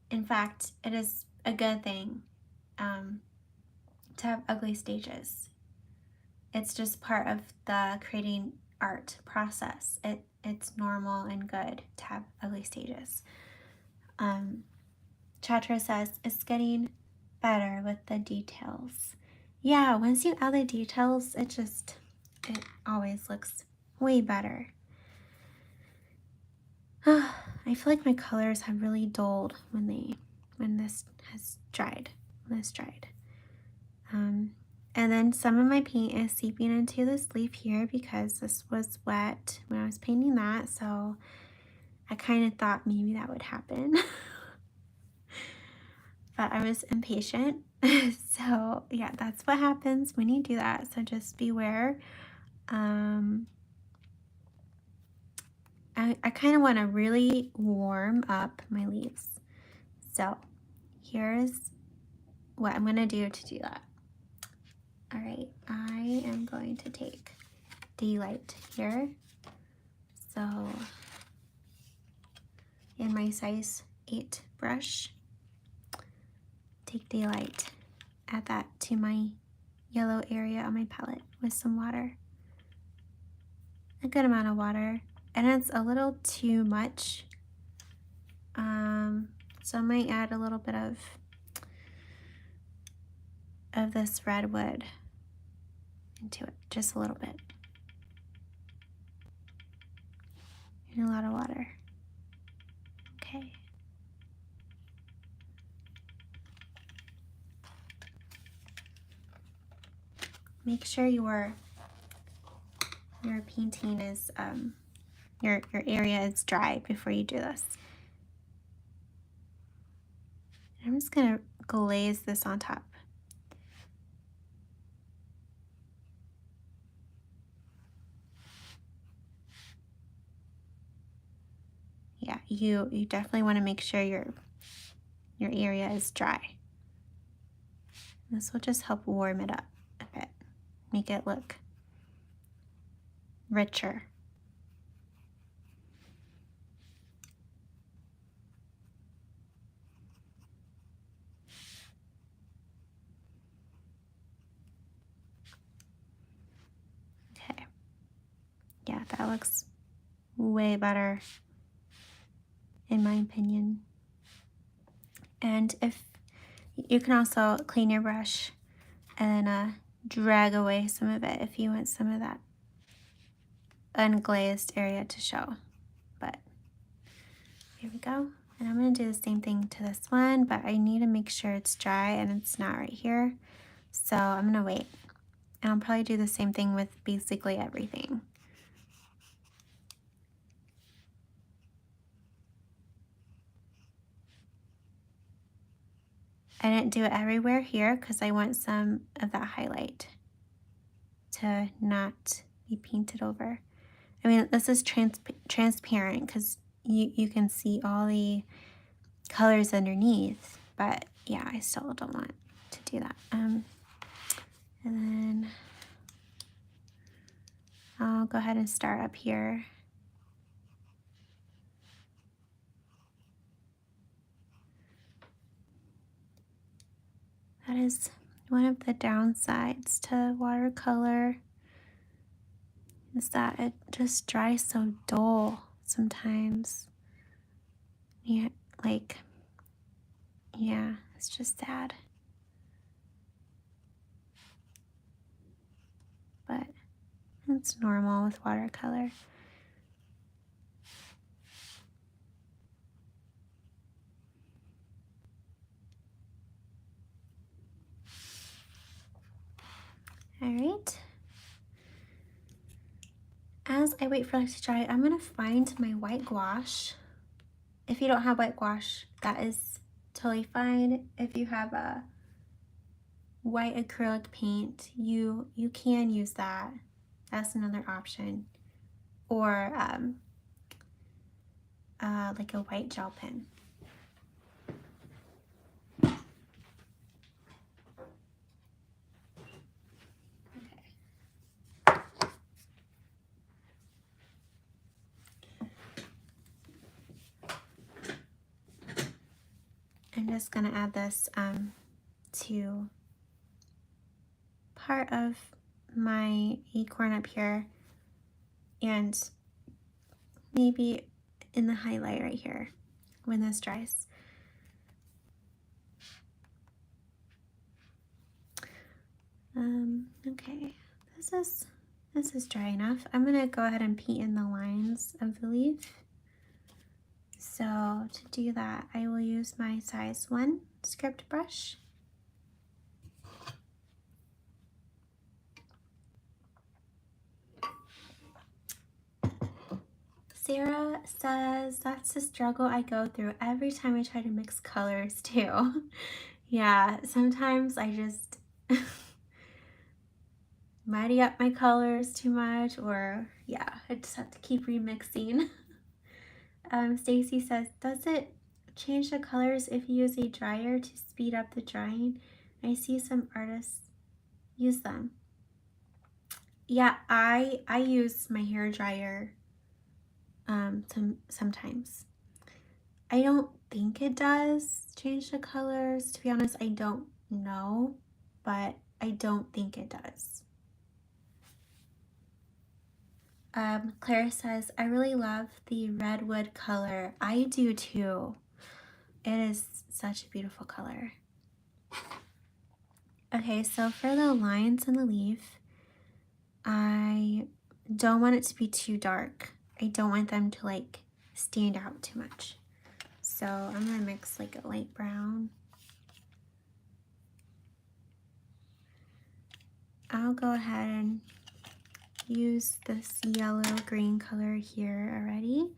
S1: In fact, it is a good thing to have ugly stages. It's just part of the creating art process. It's normal and good to have ugly stages. Chatra says, it's getting better with the details. Yeah, once you add the details, it always looks way better. I feel like my colors have really dulled when this has dried. And then some of my paint is seeping into this leaf here because this was wet when I was painting that, so I kind of thought maybe that would happen. But I was impatient. So yeah, that's what happens when you do that, so just beware. I kind of want to really warm up my leaves. So here's what I'm going to do that. All right, I am going to take Daylight here. So in my size 8 brush, take Daylight, add that to my yellow area on my palette with some water. A good amount of water. And it's a little too much. So I might add a little bit of this redwood into it, just a little bit. And a lot of water. Okay. Make sure your painting is your area is dry before you do this. I'm just gonna glaze this on top. Yeah, you definitely want to make sure your area is dry. This will just help warm it up a bit, make it look richer. Okay. Yeah, that looks way better in my opinion. And if you can also clean your brush and drag away some of it if you want some of that unglazed area to show. But here we go. And I'm going to do the same thing to this one, but I need to make sure it's dry and it's not right here. So I'm going to wait. And I'll probably do the same thing with basically everything. I didn't do it everywhere here because I want some of that highlight to not be painted over. I mean, this is transparent because you can see all the colors underneath, but yeah, I still don't want to do that. And then I'll go ahead and start up here. That is one of the downsides to watercolor, is that it just dries so dull sometimes. Yeah, like, yeah, it's just sad. But it's normal with watercolor. All right. As I wait for it to dry, I'm gonna find my white gouache. If you don't have white gouache, that is totally fine. If you have a white acrylic paint, you can use that. That's another option. Or like a white gel pen. I'm just gonna add this to part of my acorn up here, and maybe in the highlight right here when this dries. Okay, this is dry enough. I'm gonna go ahead and paint in the lines of the leaf. So to do that, I will use my size 1 script brush. Sarah says, that's the struggle I go through every time I try to mix colors too. Yeah, sometimes I just muddy up my colors too much, or yeah, I just have to keep remixing. Stacy says, does it change the colors if you use a dryer to speed up the drying? I see some artists use them. Yeah, I use my hair dryer sometimes. I don't think it does change the colors. To be honest, I don't know, but I don't think it does. Claire says, I really love the redwood color. I do too. It is such a beautiful color. Okay, so for the lines in the leaf, I don't want it to be too dark. I don't want them to like stand out too much. So I'm gonna mix like a light brown. I'll go ahead and use this yellow green color here already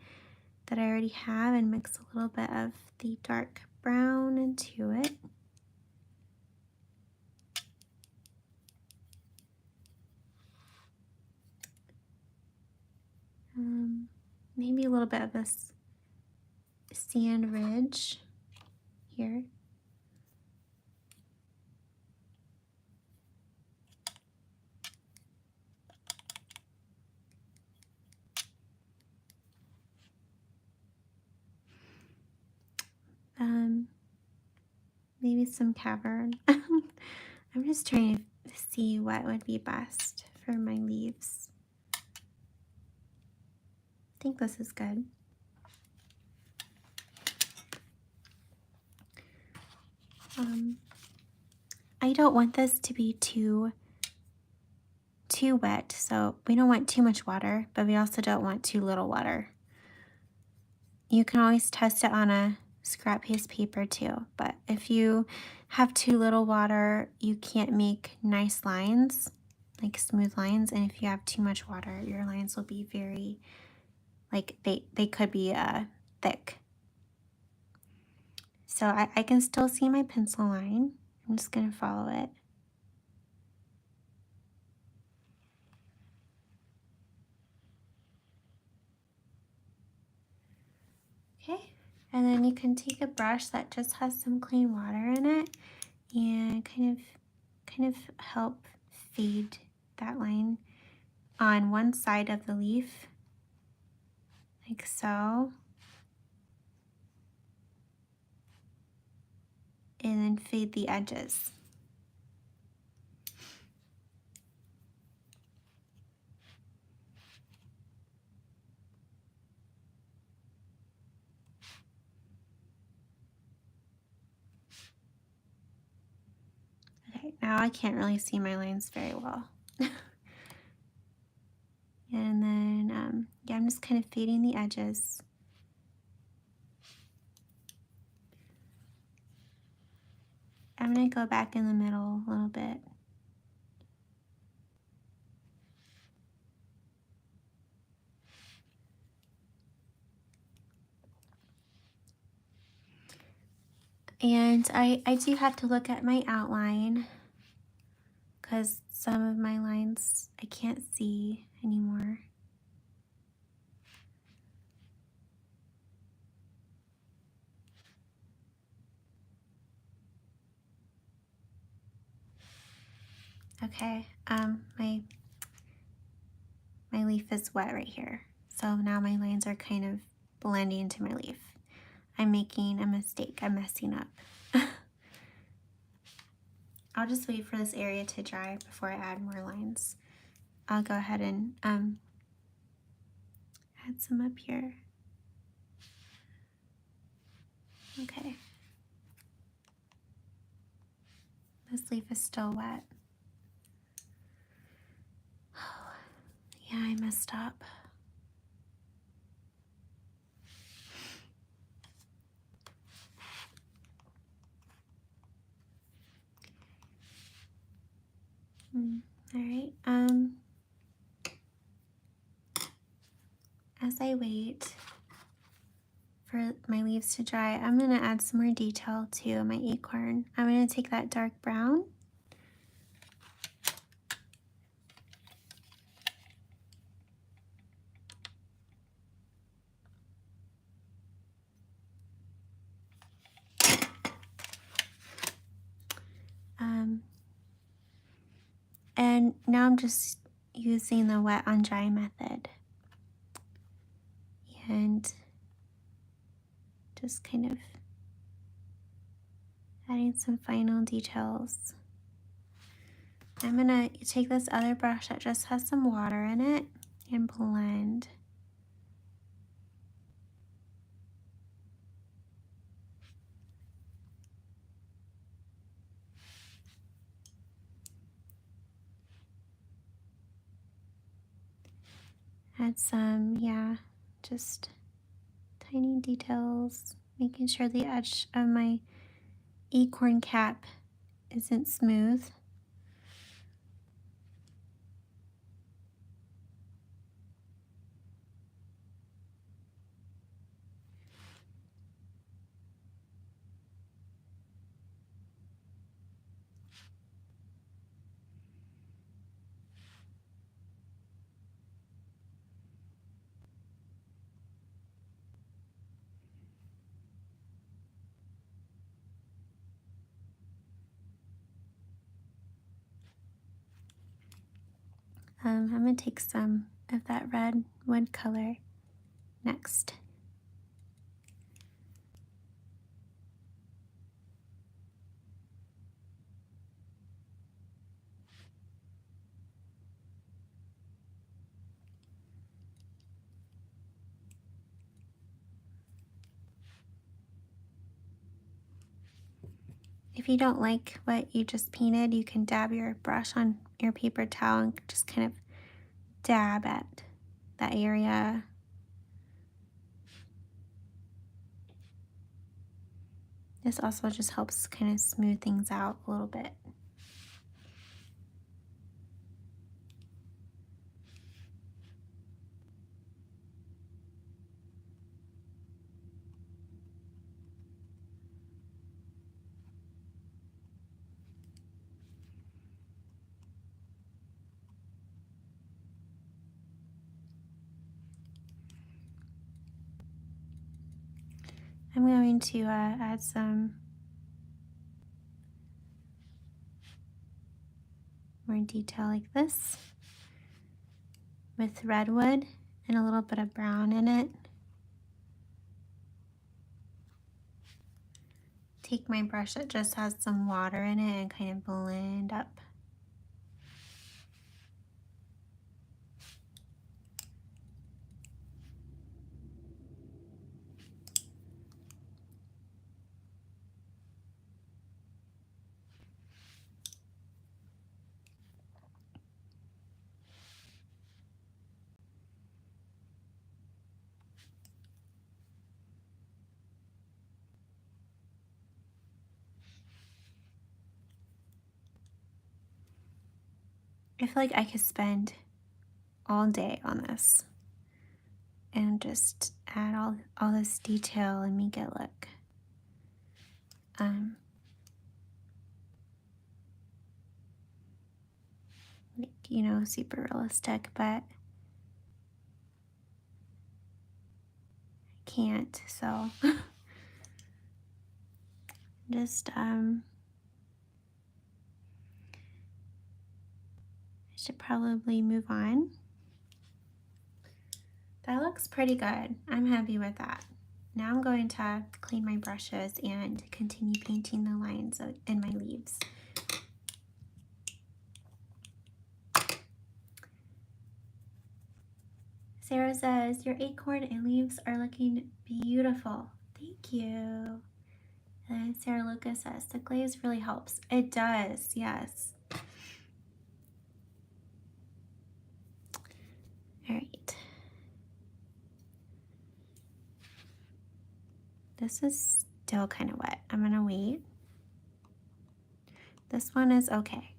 S1: that I already have, and mix a little bit of the dark brown into it. Maybe a little bit of this sand ridge here. maybe some cavern. I'm just trying to see what would be best for my leaves. I think this is good. I don't want this to be too wet, so we don't want too much water, but we also don't want too little water. You can always test it on a scrap paste paper too, but if you have too little water, you can't make nice lines, like smooth lines, and if you have too much water, your lines will be very, like they could be thick. So I can still see my pencil line. I'm just going to follow it. Okay, and then you can take a brush that just has some clean water in it and kind of help fade that line on one side of the leaf, like so. And then fade the edges. Okay, now I can't really see my lines very well. And then, yeah, I'm just kind of fading the edges. I'm going to go back in the middle a little bit. And I do have to look at my outline because some of my lines I can't see anymore. Okay, my leaf is wet right here. So now my lines are kind of blending into my leaf. I'm making a mistake, I'm messing up. I'll just wait for this area to dry before I add more lines. I'll go ahead and add some up here. Okay. This leaf is still wet. Oh, yeah, I messed up. All right. As I wait for my leaves to dry, I'm going to add some more detail to my acorn. I'm going to take that dark brown and now I'm just using the wet on dry method and just kind of adding some final details. I'm gonna take this other brush that just has some water in it and blend. Add some, yeah, just tiny details, making sure the edge of my acorn cap isn't smooth. I'm going to take some of that red wood color next. If you don't like what you just painted, you can dab your brush on your paper towel and just kind of dab at that area. This also just helps kind of smooth things out a little bit. I'm going to add some more detail like this with redwood and a little bit of brown in it. Take my brush that just has some water in it and kind of blend up. I feel like I could spend all day on this and just add all this detail and make it look like, you know, super realistic, but I can't, so just I should probably move on. That looks pretty good. I'm happy with that. Now I'm going to clean my brushes and continue painting the lines in my leaves. Sarah says, your acorn and leaves are looking beautiful. Thank you. And Sarah Lucas says, the glaze really helps. It does, yes. All right. This is still kind of wet. I'm gonna wait. This one is okay.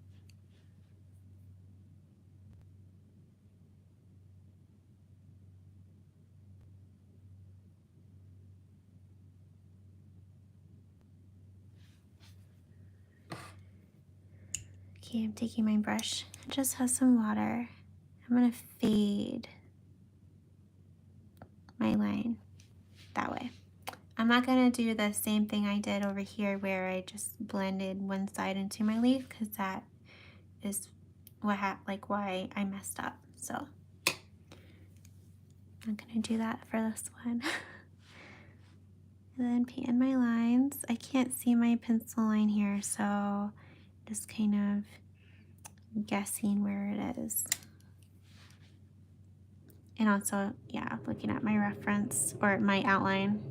S1: Okay, I'm taking my brush. It just has some water. I'm gonna fade my line that way. I'm not gonna do the same thing I did over here where I just blended one side into my leaf, because that is why I messed up. So I'm not gonna do that for this one. And then paint in my lines. I can't see my pencil line here, so just kind of guessing where it is. And also, yeah, looking at my reference or my outline.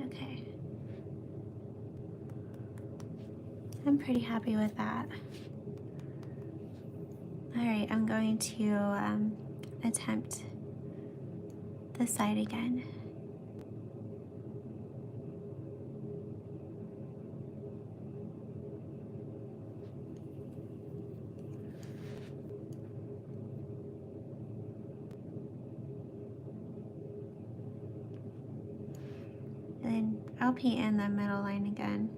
S1: Okay. I'm pretty happy with that. All right, I'm going to attempt this side again. I'll paint in the middle line again.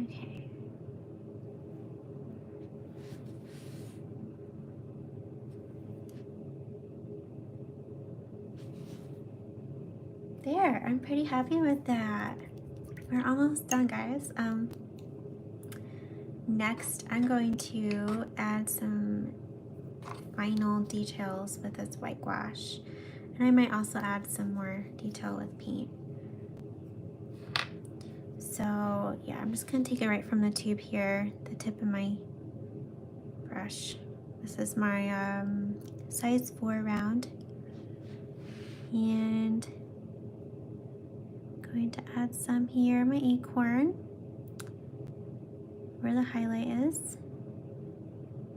S1: Okay. There, I'm pretty happy with that. We're almost done, guys. Next, I'm going to add some final details with this white gouache. And I might also add some more detail with paint. So yeah, I'm just gonna take it right from the tube here, the tip of my brush. This is my size 4 round. And I'm going to add some here, my acorn, where the highlight is.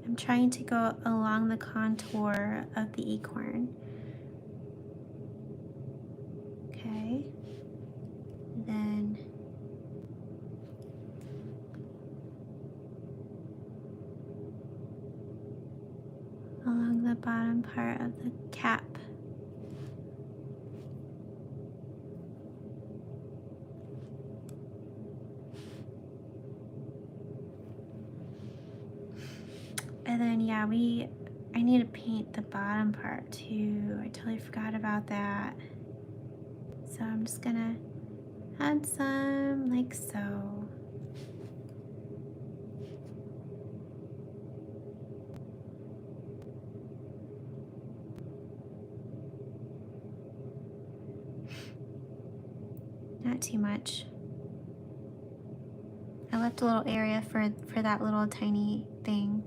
S1: I'm trying to go along the contour of the acorn. Okay. Then along the bottom part of the cap. And then yeah, I need to paint the bottom part too. I totally forgot about that. So I'm just gonna add some like so. Not too much. I left a little area for that little tiny thing.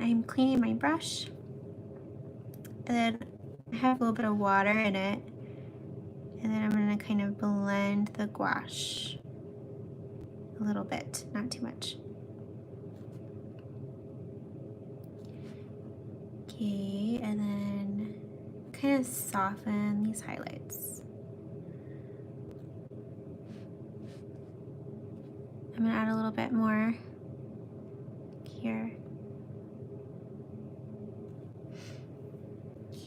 S1: I'm cleaning my brush, and then I have a little bit of water in it, and then I'm gonna kind of blend the gouache a little bit, not too much. Okay, and then kind of soften these highlights. I'm gonna add a little bit more here.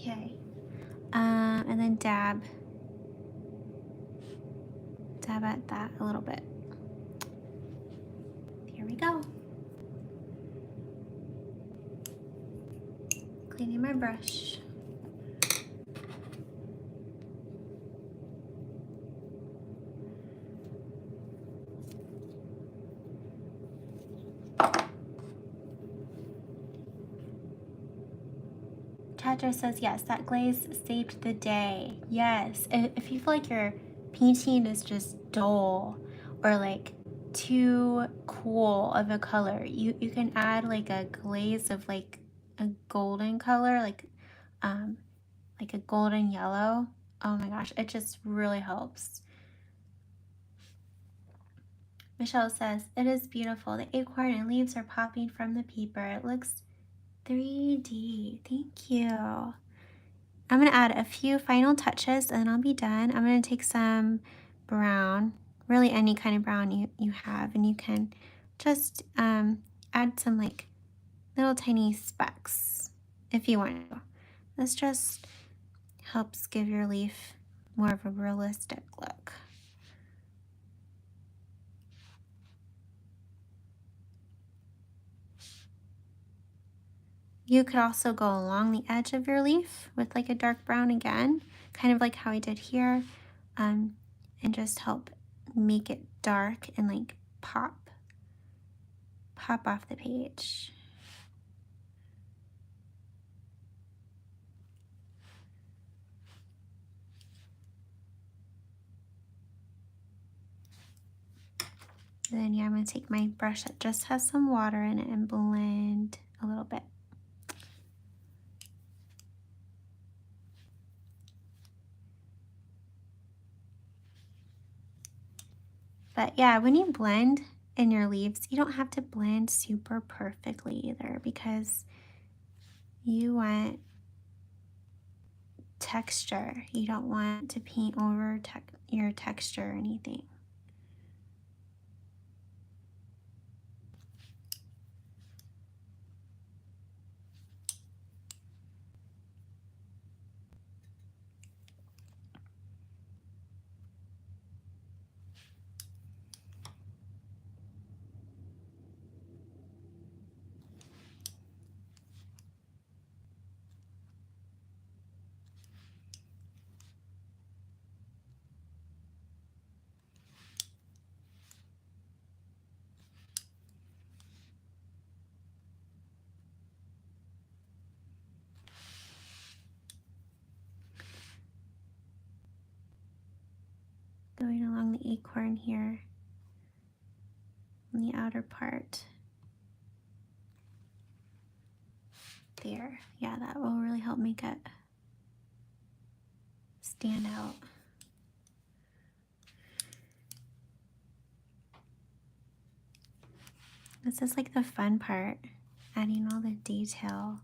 S1: Okay, and then dab at that a little bit. Here we go. Cleaning my brush. Chatter says, yes, that glaze saved the day. Yes, if you feel like your painting is just dull or like too cool of a color, you can add like a glaze of like a golden color, like a golden yellow. Oh my gosh, it just really helps. Michelle says, it is beautiful. The acorn and leaves are popping from the paper. It looks 3D. Thank you. I'm going to add a few final touches and then I'll be done. I'm going to take some brown, really any kind of brown you have, and you can just add some like little tiny specks if you want to. This just helps give your leaf more of a realistic look. You could also go along the edge of your leaf with like a dark brown again, kind of like how I did here, and just help make it dark and like pop off the page. Then yeah, I'm gonna take my brush that just has some water in it and blend a little bit. But yeah, when you blend in your leaves, you don't have to blend super perfectly either, because you want texture. You don't want to paint over your texture or anything. Going along the acorn here on the outer part. There. Yeah, that will really help make it stand out. This is like the fun part, adding all the detail.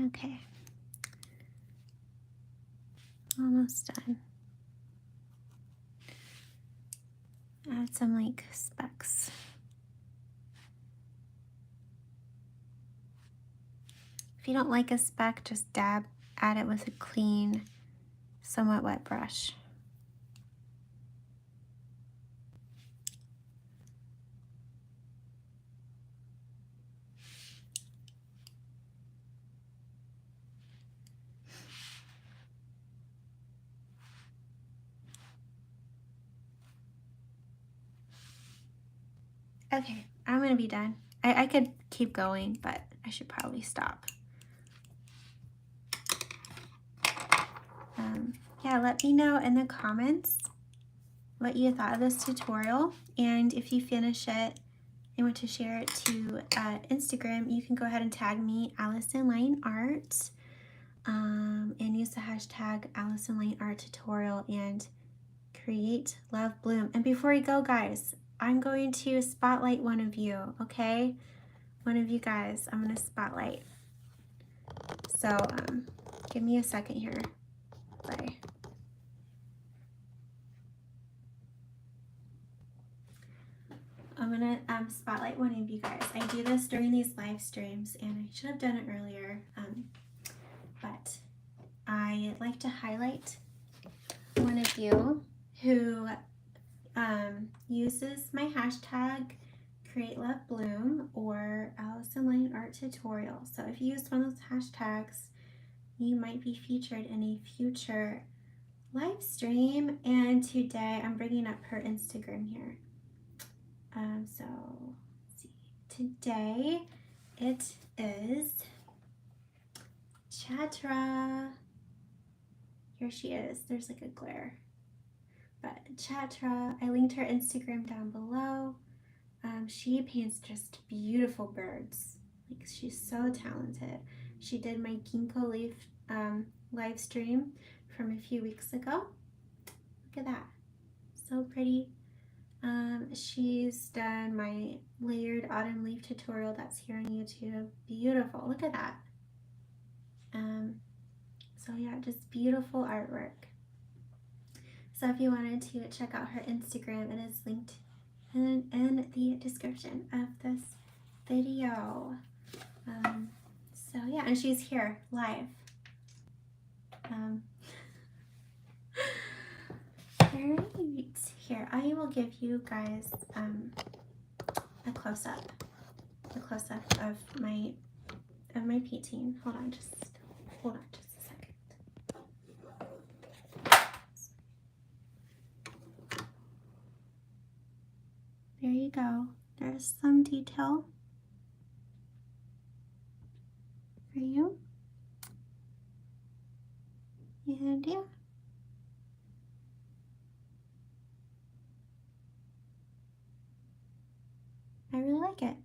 S1: Okay, almost done. Add some like specks. If you don't like a speck, just add it with a clean, somewhat wet brush. Okay, I'm gonna be done. I could keep going, but I should probably stop. Yeah, let me know in the comments what you thought of this tutorial, and if you finish it and want to share it to Instagram, you can go ahead and tag me, Allison Line Art, and use the hashtag Allison Line Art Tutorial and create Love Bloom. And before we go, guys, I'm going to spotlight one of you, okay? One of you guys, I'm gonna spotlight. So give me a second here. Bye. I'm gonna spotlight one of you guys. I do this during these live streams, and I should have done it earlier, but I like to highlight one of you who uses my hashtag Create Love Bloom or Allison Line Art Tutorial. So if you use one of those hashtags, you might be featured in a future live stream. And today I'm bringing up her Instagram here. So let's see. Today it is Chatra. Here she is. There's like a glare. But Chatra, I linked her Instagram down below. She paints just beautiful birds. Like, she's so talented. She did my ginkgo leaf live stream from a few weeks ago. Look at that. So pretty. She's done my layered autumn leaf tutorial that's here on YouTube. Beautiful. Look at that. So yeah, just beautiful artwork. So if you wanted to check out her Instagram, it is linked in the description of this video. So yeah, and she's here live. Great. Here, I will give you guys a close-up of my painting. Hold on just a second. go. There's some detail for you. And yeah. I really like it.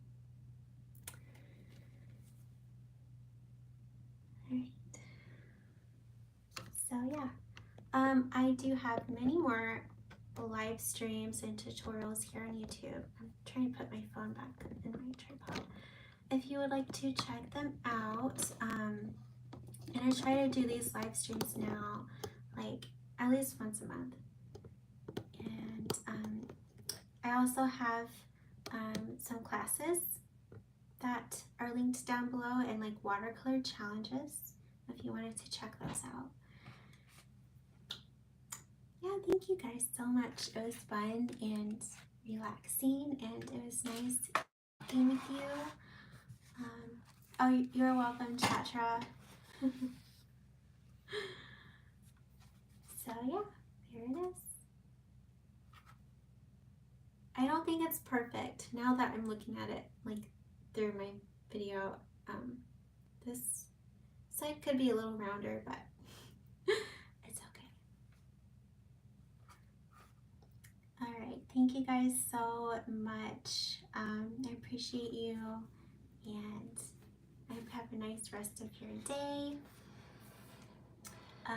S1: Alright. So yeah. I do have many more live streams and tutorials here on YouTube. I'm trying to put my phone back in my tripod. If you would like to check them out, and I try to do these live streams now, like at least once a month. And I also have some classes that are linked down below, and like watercolor challenges if you wanted to check those out. Yeah, thank you guys so much. It was fun and relaxing, and it was nice being with you. Oh, you're welcome, Chatra. So yeah, here it is. I don't think it's perfect now that I'm looking at it like through my video. This side could be a little rounder, but it's okay. All right, thank you guys so much. I appreciate you, and I hope you have a nice rest of your day.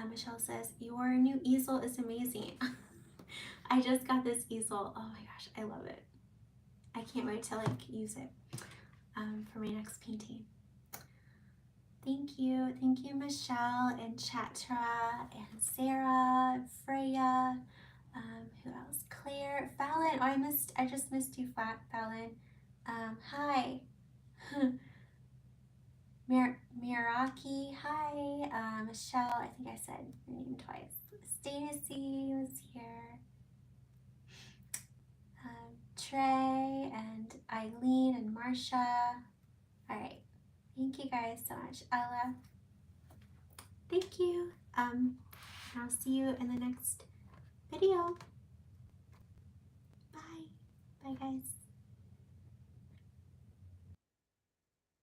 S1: Michelle says, your new easel is amazing. I just got this easel. Oh my gosh, I love it. I can't wait to like use it for my next painting. Thank you Michelle and Chatra and Sarah, Freya, who else? Claire, Fallon. Oh, I just missed you, Fallon. Hi. Miraki, hi. Michelle, I think I said your name twice. Stacy was here. Trey and Eileen and Marsha. All right, thank you guys so much. Ella, thank you. I'll see you in the next video. Bye. Bye guys.